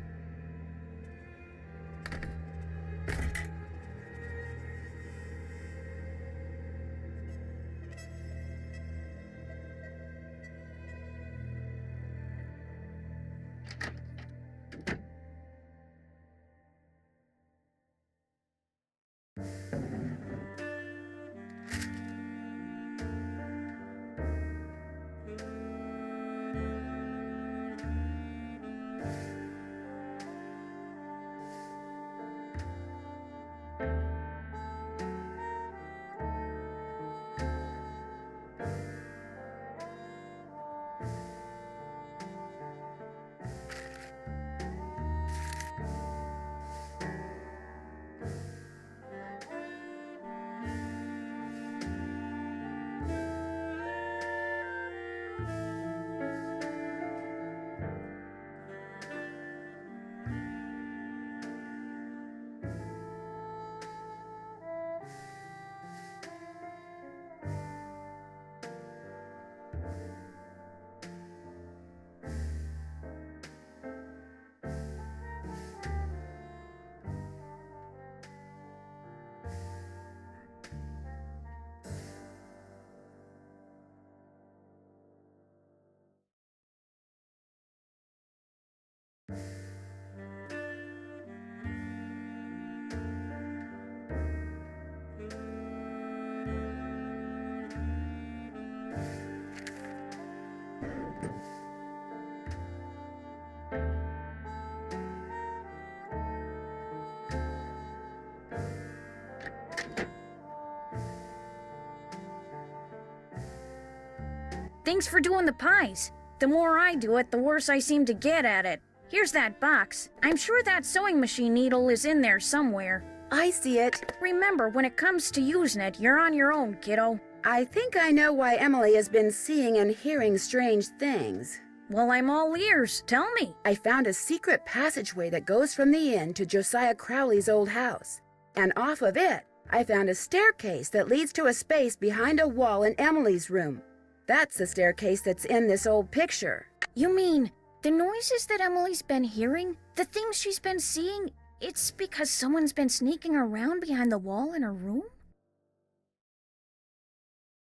Thanks for doing the pies. The more I do it, the worse I seem to get at it. Here's that box. I'm sure that sewing machine needle is in there somewhere.
I see it.
Remember, when it comes to using it, you're on your own, kiddo.
I think I know why Emily has been seeing and hearing strange things.
Well, I'm all ears. Tell me.
I found a secret passageway that goes from the inn to Josiah Crowley's old house. And off of it, I found a staircase that leads to a space behind a wall in Emily's room. That's the staircase that's in this old picture.
You mean the noises that Emily's been hearing? The things she's been seeing? It's because someone's been sneaking around behind the wall in her room?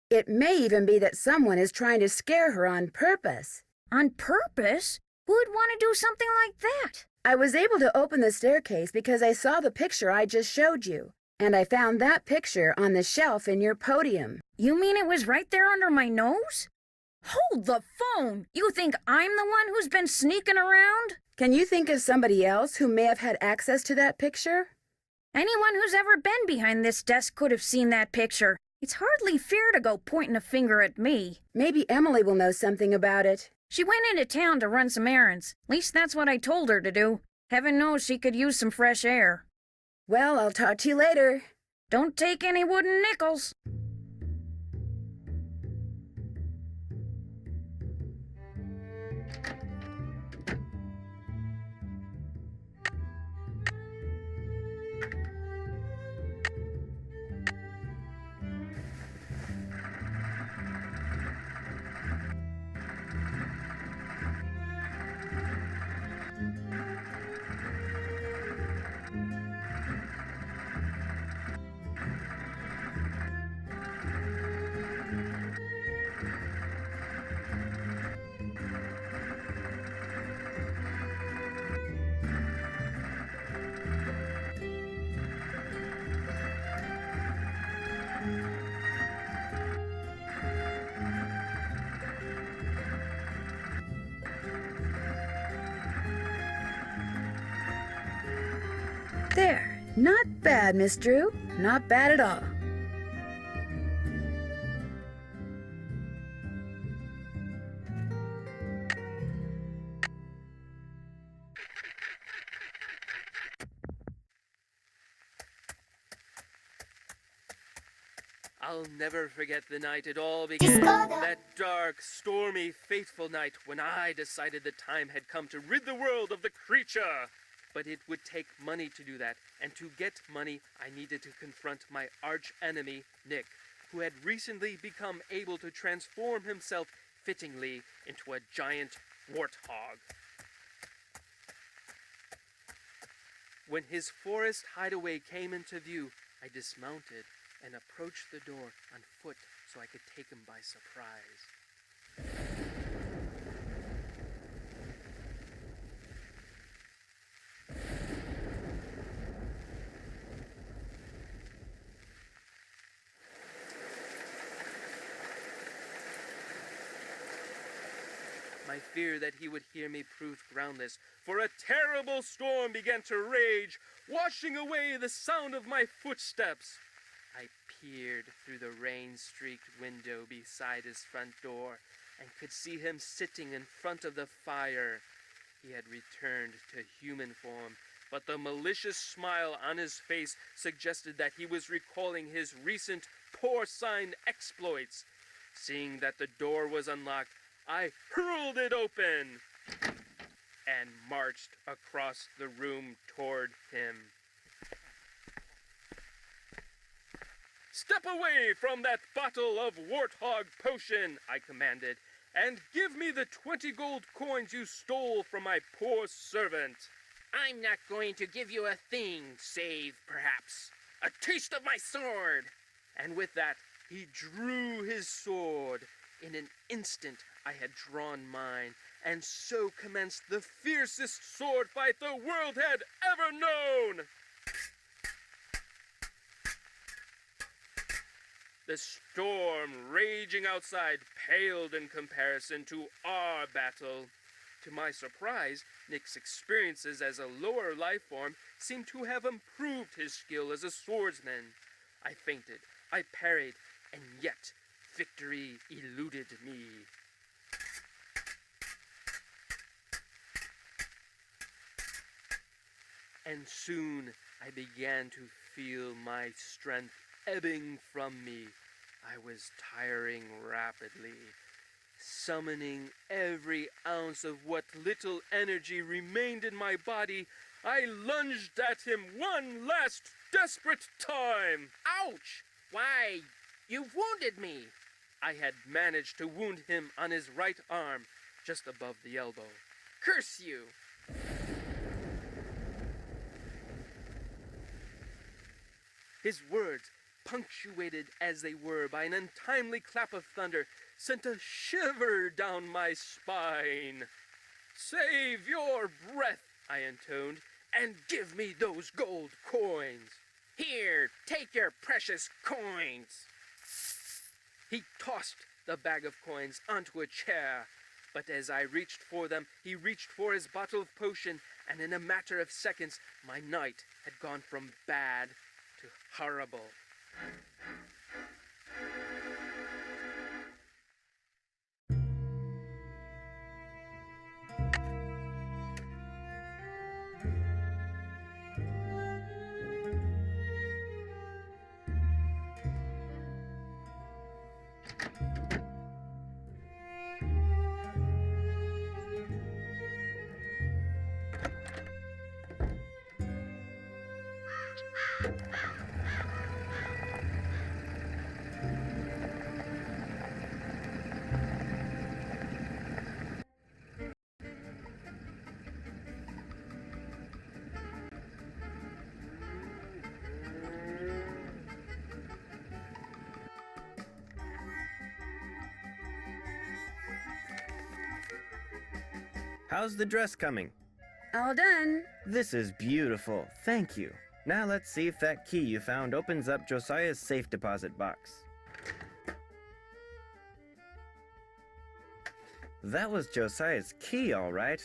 It may even be that someone is trying to scare her on purpose.
On purpose? Who would want to do something like that?
I was able to open the staircase because I saw the picture I just showed you. And I found that picture on the shelf in your podium.
You mean it was right there under my nose? Hold the phone! You think I'm the one who's been sneaking around?
Can you think of somebody else who may have had access to that picture?
Anyone who's ever been behind this desk could have seen that picture. It's hardly fair to go pointing a finger at me.
Maybe Emily will know something about it.
She went into town to run some errands. At least that's what I told her to do. Heaven knows she could use some fresh air.
Well, I'll talk to you later.
Don't take any wooden nickels.
There. Not bad, Miss Drew. Not bad at all.
I'll never forget the night it all began. That dark, stormy, fateful night when I decided the time had come to rid the world of the creature. But it would take money to do that, and to get money, I needed to confront my arch enemy, Nick, who had recently become able to transform himself fittingly into a giant warthog. When his forest hideaway came into view, I dismounted and approached the door on foot so I could take him by surprise. My fear that he would hear me proved groundless, for a terrible storm began to rage, washing away the sound of my footsteps. I peered through the rain-streaked window beside his front door and could see him sitting in front of the fire. He had returned to human form, but the malicious smile on his face suggested that he was recalling his recent porcine exploits. Seeing that the door was unlocked, I hurled it open and marched across the room toward him. "Step away from that bottle of warthog potion," I commanded, "and give me the 20 gold coins you stole from my poor servant." "I'm not going to give you a thing, save, perhaps, a taste of my sword." And with that, he drew his sword. In an instant, I had drawn mine, and so commenced the fiercest sword fight the world had ever known. The storm raging outside paled in comparison to our battle. To my surprise, Nick's experiences as a lower life form seemed to have improved his skill as a swordsman. I feinted, I parried, and yet victory eluded me. And soon I began to feel my strength ebbing from me. I was tiring rapidly. Summoning every ounce of what little energy remained in my body, I lunged at him one last desperate time. Ouch! Why, you've wounded me! I had managed to wound him on his right arm, just above the elbow. Curse you! His words, punctuated as they were by an untimely clap of thunder, sent a shiver down my spine. "Save your breath," I intoned, "and give me those gold coins." "Here, take your precious coins." He tossed the bag of coins onto a chair, but as I reached for them, he reached for his bottle of potion, and in a matter of seconds, my night had gone from bad to horrible.
How's the dress coming?
All done.
This is beautiful. Thank you. Now let's see if that key you found opens up Josiah's safe deposit box. That was Josiah's key, all right.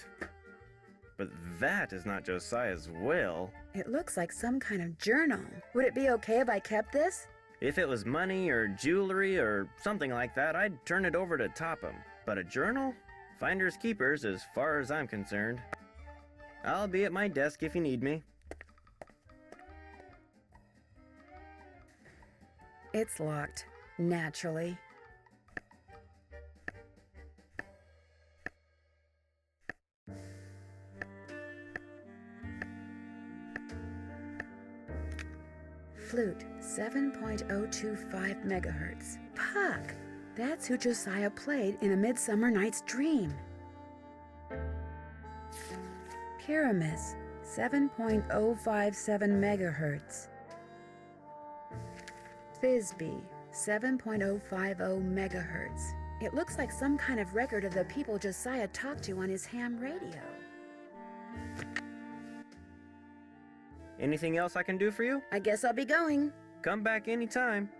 But that is not Josiah's will.
It looks like some kind of journal. Would it be okay if I kept this?
If it was money or jewelry or something like that, I'd turn it over to Topham. But a journal? Finders keepers as far as I'm concerned. I'll be at my desk if you need me.
It's locked. Naturally. Flute, 7.025 megahertz. Puck! That's who Josiah played in A Midsummer Night's Dream. Pyramus, 7.057 megahertz. Thisbe, 7.050 megahertz. It looks like some kind of record of the people Josiah talked to on his ham radio.
Anything else I can do for you?
I guess I'll be going.
Come back anytime.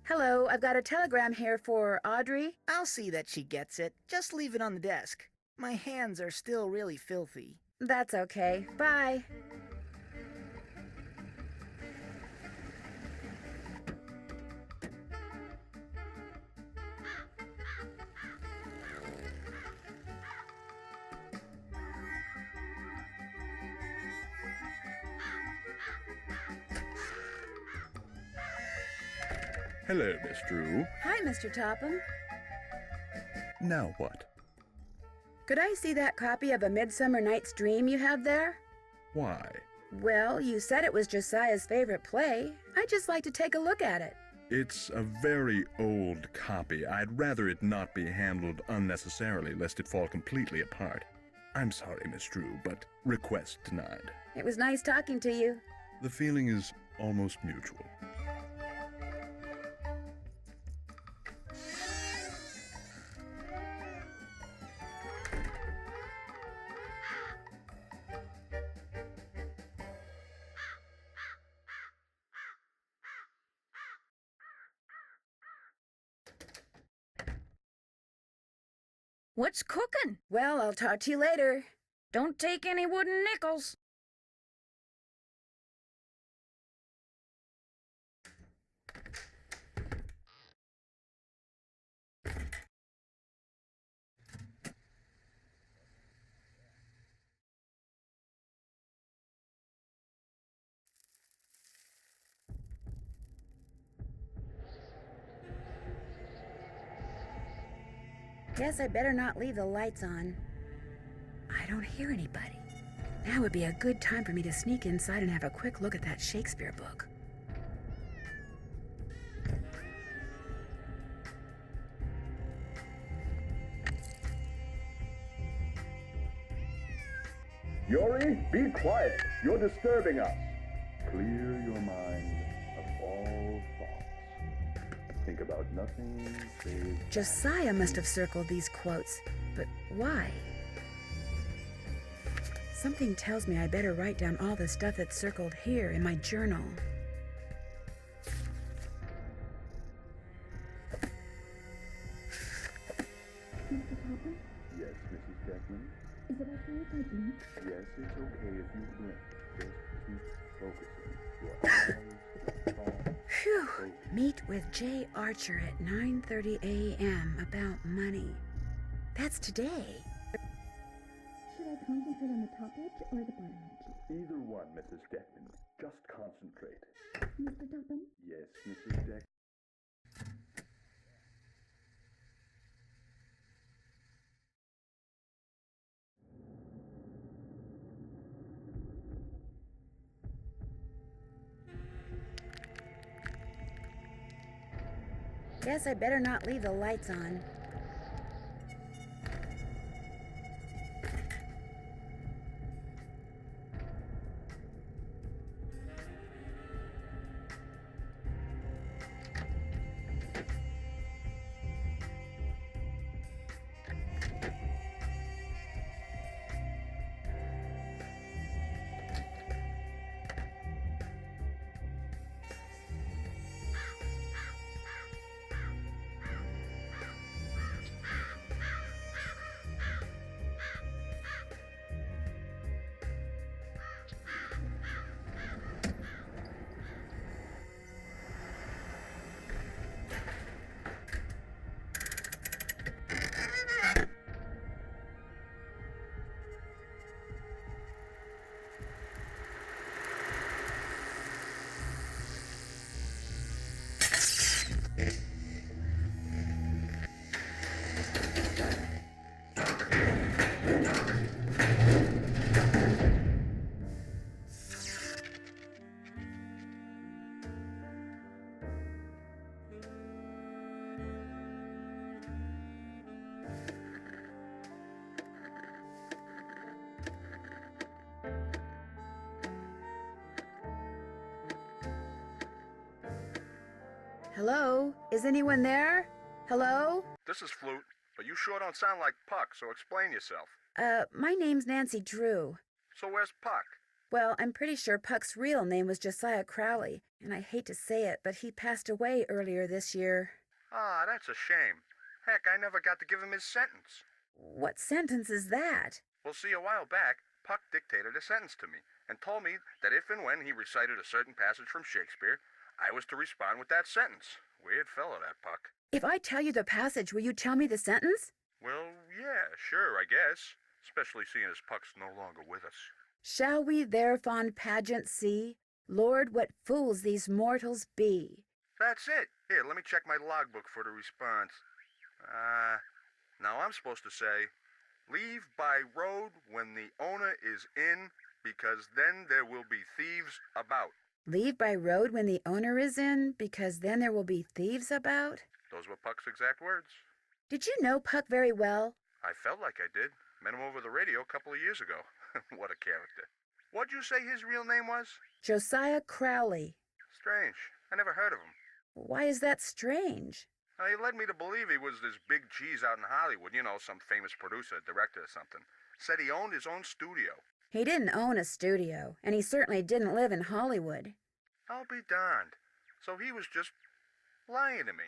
Hello, I've got a telegram here for Audrey.
I'll see that she gets it. Just leave it on the desk. My hands are still really filthy.
That's okay. Bye.
Hello, Miss Drew.
Hi, Mr. Topham.
Now what?
Could I see that copy of A Midsummer Night's Dream you have there?
Why?
Well, you said it was Josiah's favorite play. I'd just like to take a look at it.
It's a very old copy. I'd rather it not be handled unnecessarily, lest it fall completely apart. I'm sorry, Miss Drew, but request denied.
It was nice talking to you.
The feeling is almost mutual.
What's cooking?
Well, I'll talk to you later.
Don't take any wooden nickels.
Guess I better not leave the lights on. I don't hear anybody. Now would be a good time for me to sneak inside and have a quick look at that Shakespeare book.
Yori, be quiet. You're disturbing us. Clear your mind of all thoughts. Think about nothing save...
Josiah must have circled these quotes, but why? Something tells me I better write down all the stuff that's circled here in my journal.
Mr. Topham?
Yes, Mrs. Jackman?
Is it okay if I blink?
Yes, it's okay if you blink. Just keep focusing. Your eyes...
Phew! Meet with J. Archer at 9:30 a.m. about money. That's today.
Should I concentrate on the top edge or the bottom edge?
Either one, Mrs. Jackman. Just concentrate.
Mr. Topham?
Yes, Mrs. Jackman.
Guess I better not leave the lights on. Hello? Is anyone there? Hello?
This is Flute, but you sure don't sound like Puck, so explain yourself.
My name's Nancy Drew.
So where's Puck?
Well, I'm pretty sure Puck's real name was Josiah Crowley, and I hate to say it, but he passed away earlier this year.
Ah, that's a shame. Heck, I never got to give him his sentence.
What sentence is that?
Well, see, a while back, Puck dictated a sentence to me and told me that if and when he recited a certain passage from Shakespeare, I was to respond with that sentence. Weird fellow, that Puck.
If I tell you the passage, will you tell me the sentence?
Well, yeah, sure, I guess. Especially seeing as Puck's no longer with us.
Shall we their fond pageant see? Lord, what fools these mortals be.
That's it. Here, let me check my logbook for the response. Now I'm supposed to say, leave by road when the owner is in, because then there will be thieves about.
Leave by road when the owner is in, because then there will be thieves about?
Those were Puck's exact words.
Did you know Puck very well?
I felt like I did. Met him over the radio a couple of years ago. What a character. What'd you say his real name was?
Josiah Crowley.
Strange. I never heard of him.
Why is that strange?
He led me to believe he was this big cheese out in Hollywood, you know, some famous producer, director or something. Said he owned his own studio.
He didn't own a studio, and he certainly didn't live in Hollywood.
I'll be darned. So he was just lying to me.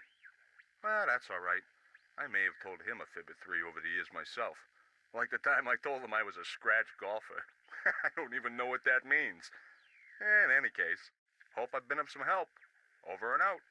Well, that's all right. I may have told him a fib or three over the years myself. Like the time I told him I was a scratch golfer. I don't even know what that means. In any case, hope I've been of some help. Over and out.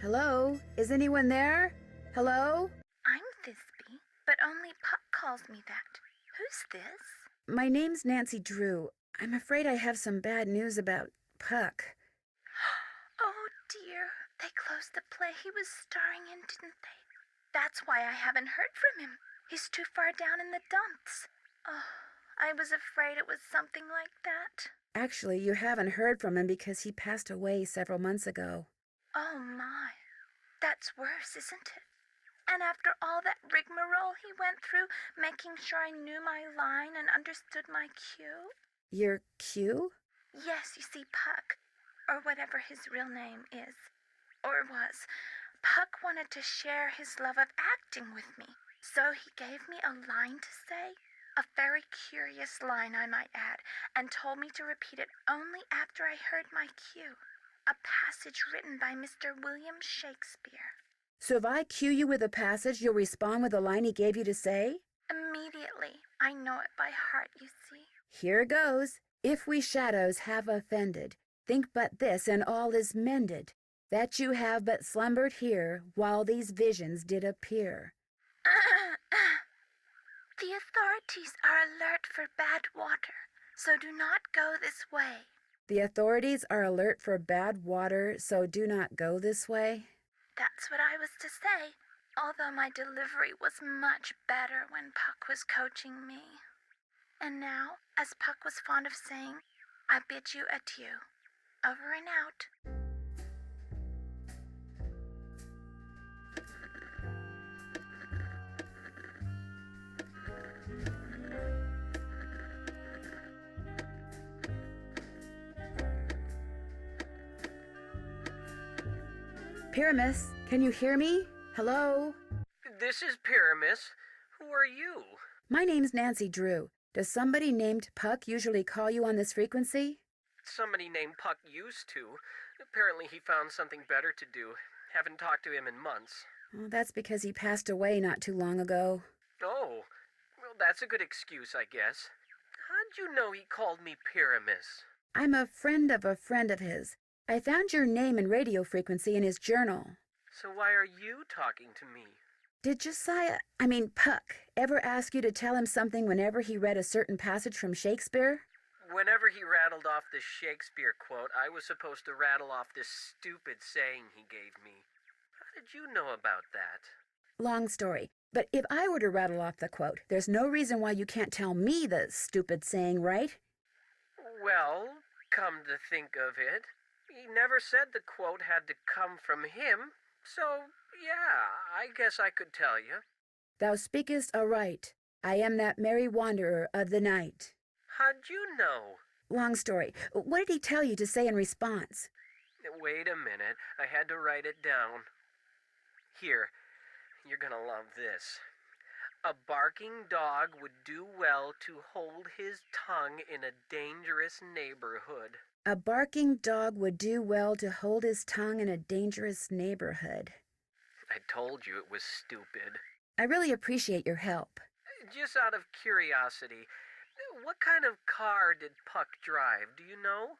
Hello? Is anyone there? Hello?
I'm Thisbe, but only Puck calls me that. Who's this?
My name's Nancy Drew. I'm afraid I have some bad news about Puck.
Oh dear, they closed the play he was starring in, didn't they? That's why I haven't heard from him. He's too far down in the dumps. Oh, I was afraid it was something like that.
Actually, you haven't heard from him because he passed away several months ago.
Oh my, that's worse, isn't it? And after all that rigmarole he went through, making sure I knew my line and understood my cue?
Your cue?
Yes, you see, Puck, or whatever his real name is, or was, Puck wanted to share his love of acting with me. So he gave me a line to say, a very curious line I might add, and told me to repeat it only after I heard my cue. A passage written by Mr. William Shakespeare.
So if I cue you with a passage, you'll respond with the line he gave you to say?
Immediately. I know it by heart, you see.
Here goes. If we shadows have offended, think but this, and all is mended, that you have but slumbered here, while these visions did appear.
The authorities are alert for bad water, so do not go this way.
The authorities are alert for bad water, so do not go this way.
That's what I was to say, although my delivery was much better when Puck was coaching me. And now, as Puck was fond of saying, I bid you adieu. Over and out.
Pyramus, can you hear me? Hello?
This is Pyramus. Who are you?
My name's Nancy Drew. Does somebody named Puck usually call you on this frequency?
Somebody named Puck used to. Apparently he found something better to do. Haven't talked to him in months.
Well, that's because he passed away not too long ago.
Oh, well, that's a good excuse, I guess. How'd you know he called me Pyramus?
I'm a friend of his. I found your name and radio frequency in his journal.
So why are you talking to me?
Did Puck, ever ask you to tell him something whenever he read a certain passage from Shakespeare?
Whenever he rattled off this Shakespeare quote, I was supposed to rattle off this stupid saying he gave me. How did you know about that?
Long story. But if I were to rattle off the quote, there's no reason why you can't tell me the stupid saying, right?
Well, come to think of it, he never said the quote had to come from him, so yeah, I guess I could tell you.
Thou speakest aright. I am that merry wanderer of the night.
How'd you know?
Long story. What did he tell you to say in response?
Wait a minute, I had to write it down. Here, you're gonna love this. A barking dog would do well to hold his tongue in a dangerous neighborhood.
A barking dog would do well to hold his tongue in a dangerous neighborhood.
I told you it was stupid.
I really appreciate your help.
Just out of curiosity, what kind of car did Puck drive, do you know?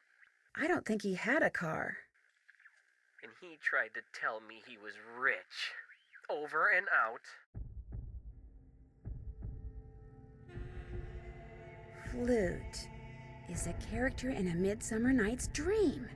I don't think he had a car.
And he tried to tell me he was rich. Over and out.
Flute is a character in A Midsummer Night's Dream.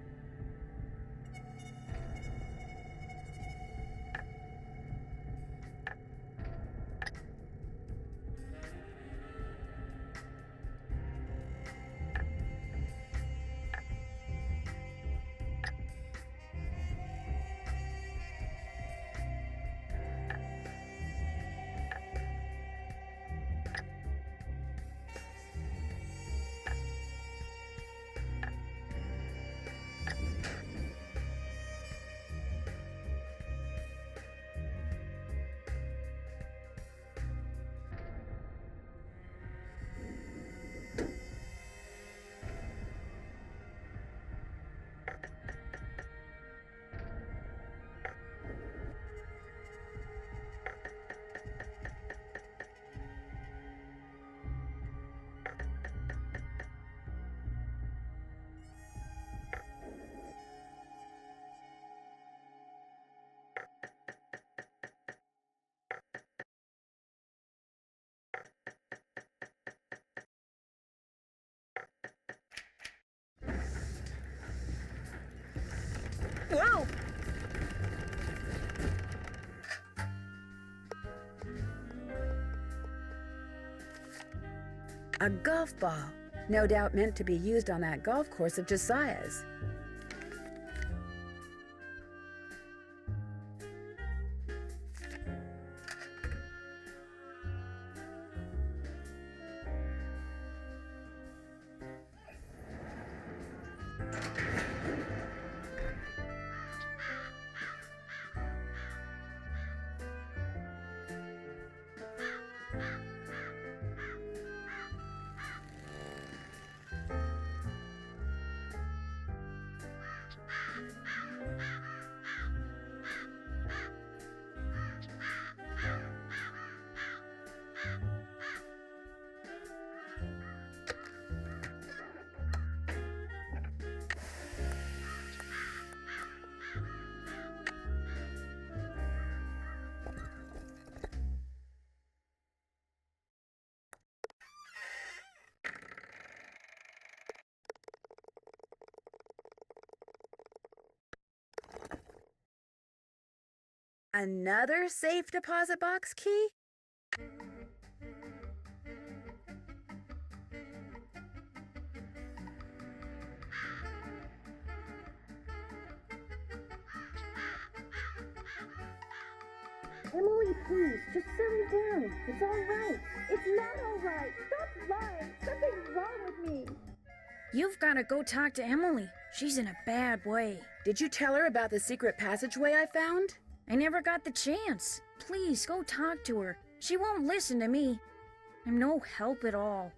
Whoa!
A golf ball, no doubt meant to be used on that golf course of Josiah's. Another safe deposit box key?
Emily, please, just settle down. It's all right. It's not all right. Stop lying. Something's wrong with me.
You've got to go talk to Emily. She's in a bad way.
Did you tell her about the secret passageway I found?
I never got the chance. Please, go talk to her. She won't listen to me. I'm no help at all.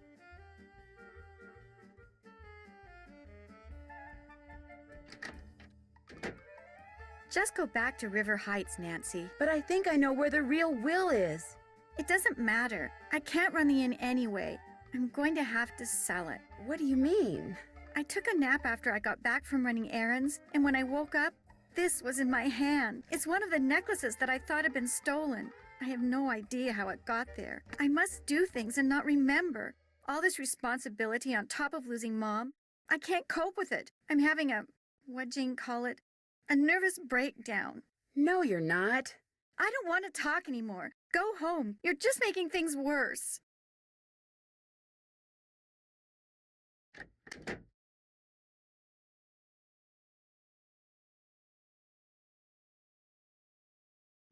Just go back to River Heights, Nancy.
But I think I know where the real Will is.
It doesn't matter. I can't run the inn anyway. I'm going to have to sell it.
What do you mean?
I took a nap after I got back from running errands, and when I woke up, this was in my hand. It's one of the necklaces that I thought had been stolen. I have no idea how it got there. I must do things and not remember. All this responsibility on top of losing Mom. I can't cope with it. I'm having what'd Jane call it? A nervous breakdown.
No, you're not.
I don't want to talk anymore. Go home. You're just making things worse.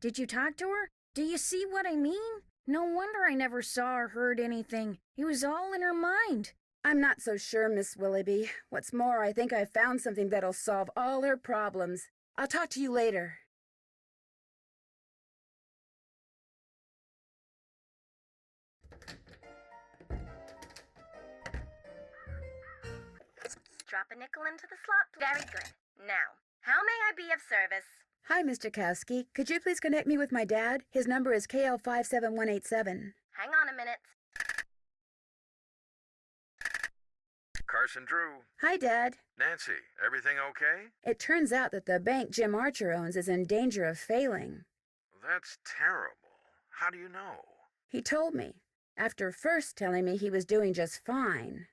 Did you talk to her? Do you see what I mean? No wonder I never saw or heard anything. It was all in her mind.
I'm not so sure, Miss Willoughby. What's more, I think I've found something that'll solve all her problems. I'll talk to you later.
Drop a nickel into the slot. Very good. Now, how may I be of service?
Hi, Mr. Kowski. Could you please connect me with my dad? His number is KL57187.
Hang on a minute.
Carson Drew.
Hi, Dad.
Nancy, everything okay?
It turns out that the bank Jim Archer owns is in danger of failing.
That's terrible. How do you know?
He told me, after first telling me he was doing just fine.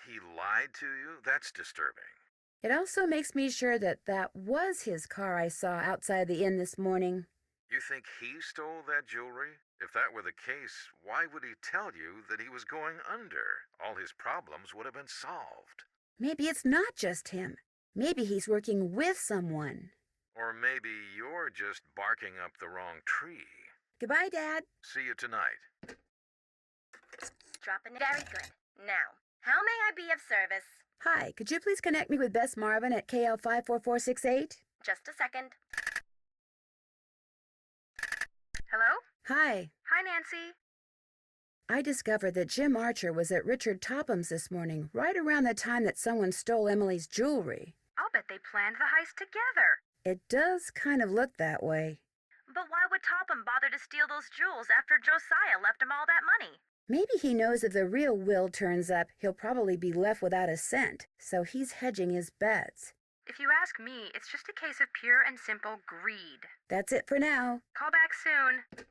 He lied to you? That's disturbing.
It also makes me sure that that was his car I saw outside the inn this morning.
You think he stole that jewelry? If that were the case, why would he tell you that he was going under? All his problems would have been solved.
Maybe it's not just him. Maybe he's working with someone.
Or maybe you're just barking up the wrong tree.
Goodbye, Dad.
See you tonight.
Drop a nickel. Very good. Now, how may I be of service?
Hi, could you please connect me with Bess Marvin at KL54468?
Just a second.
Hello?
Hi.
Hi, Nancy.
I discovered that Jim Archer was at Richard Topham's this morning, right around the time that someone stole Emily's jewelry.
I'll bet they planned the heist together.
It does kind of look that way.
But why would Topham bother to steal those jewels after Josiah left him all that money?
Maybe he knows if the real Will turns up, he'll probably be left without a cent, so he's hedging his bets.
If you ask me, it's just a case of pure and simple greed.
That's it for now.
Call back soon.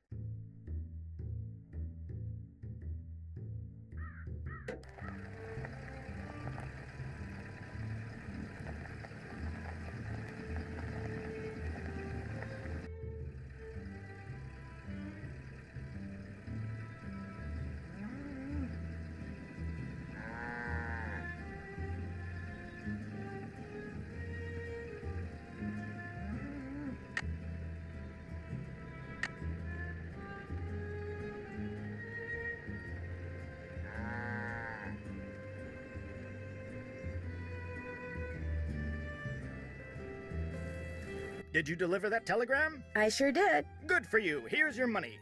Did you deliver that telegram?
I sure did.
Good for you. Here's your money.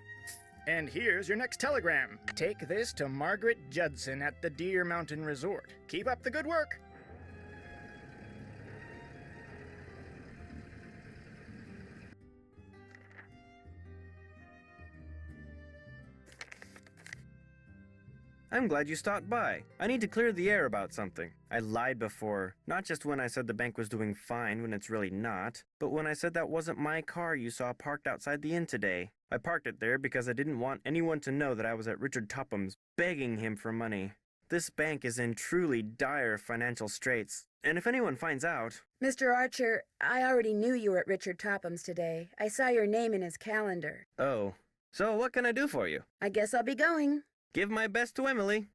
And here's your next telegram. Take this to Margaret Judson at the Deer Mountain Resort. Keep up the good work.
I'm glad you stopped by. I need to clear the air about something. I lied before, not just when I said the bank was doing fine when it's really not, but when I said that wasn't my car you saw parked outside the inn today. I parked it there because I didn't want anyone to know that I was at Richard Topham's begging him for money. This bank is in truly dire financial straits, and if anyone finds out...
Mr. Archer, I already knew you were at Richard Topham's today. I saw your name in his calendar.
Oh, so what can I do for you?
I guess I'll be going.
Give my best to Emily.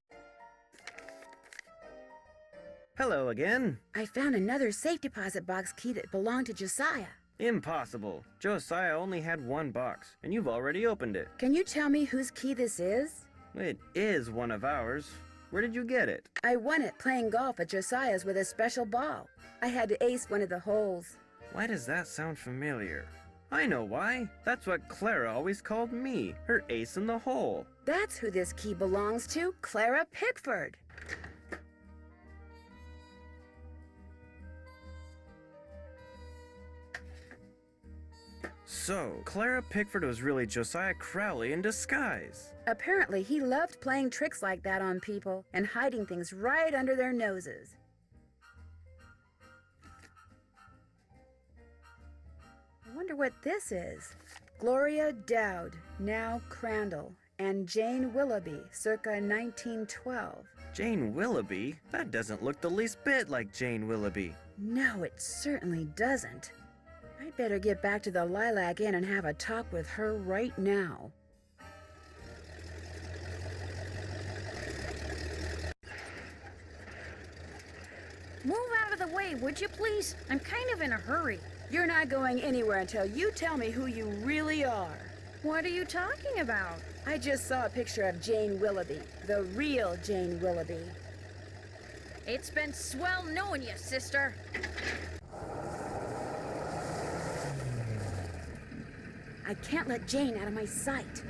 Hello again.
I found another safe deposit box key that belonged to Josiah.
Impossible. Josiah only had one box, and you've already opened it.
Can you tell me whose key this is?
It is one of ours. Where did you get it?
I won it playing golf at Josiah's with a special ball. I had to ace one of the holes.
Why does that sound familiar? I know why. That's what Clara always called me, her ace in the hole.
That's who this key belongs to, Clara Pickford.
So, Clara Pickford was really Josiah Crowley in disguise.
Apparently, he loved playing tricks like that on people and hiding things right under their noses. I wonder what this is. Gloria Dowd, now Crandall, and Jane Willoughby, circa 1912.
Jane Willoughby? That doesn't look the least bit like Jane Willoughby.
No, it certainly doesn't. I'd better get back to the Lilac Inn and have a talk with her right now.
Move out of the way, would you please? I'm kind of in a hurry.
You're not going anywhere until you tell me who you really are.
What are you talking about?
I just saw a picture of Jane Willoughby, the real Jane Willoughby.
It's been swell knowing you, sister.
I can't let Jane out of my sight.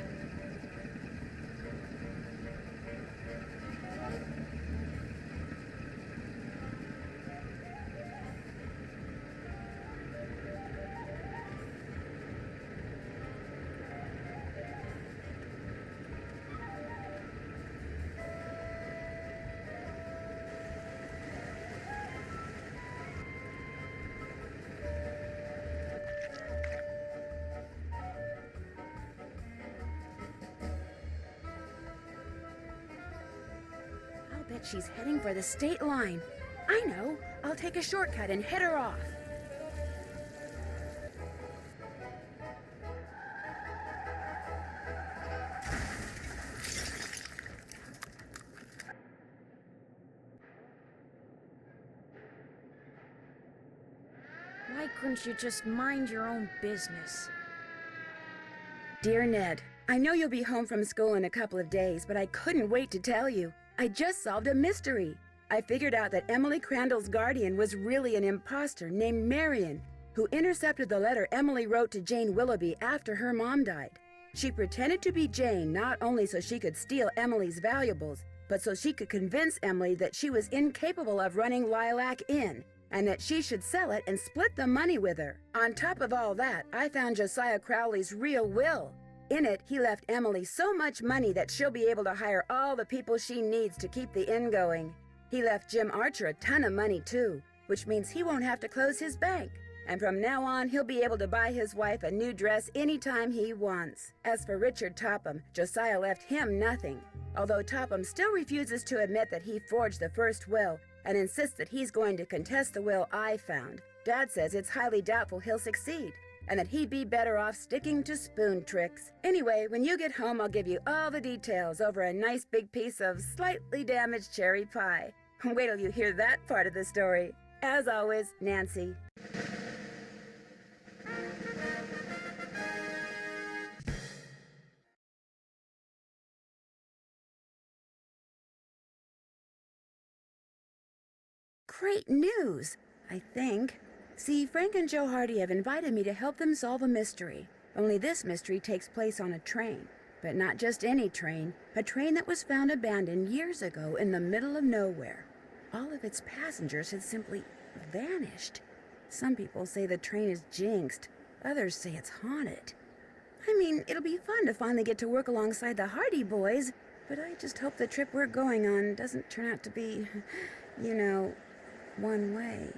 Bet she's heading for the state line. I know. I'll take a shortcut and head her off.
Why couldn't you just mind your own business?
Dear Ned, I know you'll be home from school in a couple of days, but I couldn't wait to tell you. I just solved a mystery. I figured out that Emily Crandall's guardian was really an imposter named Marion, who intercepted the letter Emily wrote to Jane Willoughby after her mom died. She pretended to be Jane not only so she could steal Emily's valuables, but so she could convince Emily that she was incapable of running Lilac Inn, and that she should sell it and split the money with her. On top of all that, I found Josiah Crowley's real will. In it, he left Emily so much money that she'll be able to hire all the people she needs to keep the inn going. He left Jim Archer a ton of money too, which means he won't have to close his bank. And from now on, he'll be able to buy his wife a new dress anytime he wants. As for Richard Topham, Josiah left him nothing. Although Topham still refuses to admit that he forged the first will and insists that he's going to contest the will I found. Dad says it's highly doubtful he'll succeed, and that he'd be better off sticking to spoon tricks. Anyway, when you get home, I'll give you all the details over a nice big piece of slightly damaged cherry pie. Wait till you hear that part of the story. As always, Nancy. Great news, I think. See, Frank and Joe Hardy have invited me to help them solve a mystery. Only this mystery takes place on a train. But not just any train. A train that was found abandoned years ago in the middle of nowhere. All of its passengers had simply vanished. Some people say the train is jinxed. Others say it's haunted. I mean, it'll be fun to finally get to work alongside the Hardy boys, but I just hope the trip we're going on doesn't turn out to be, you know, one way.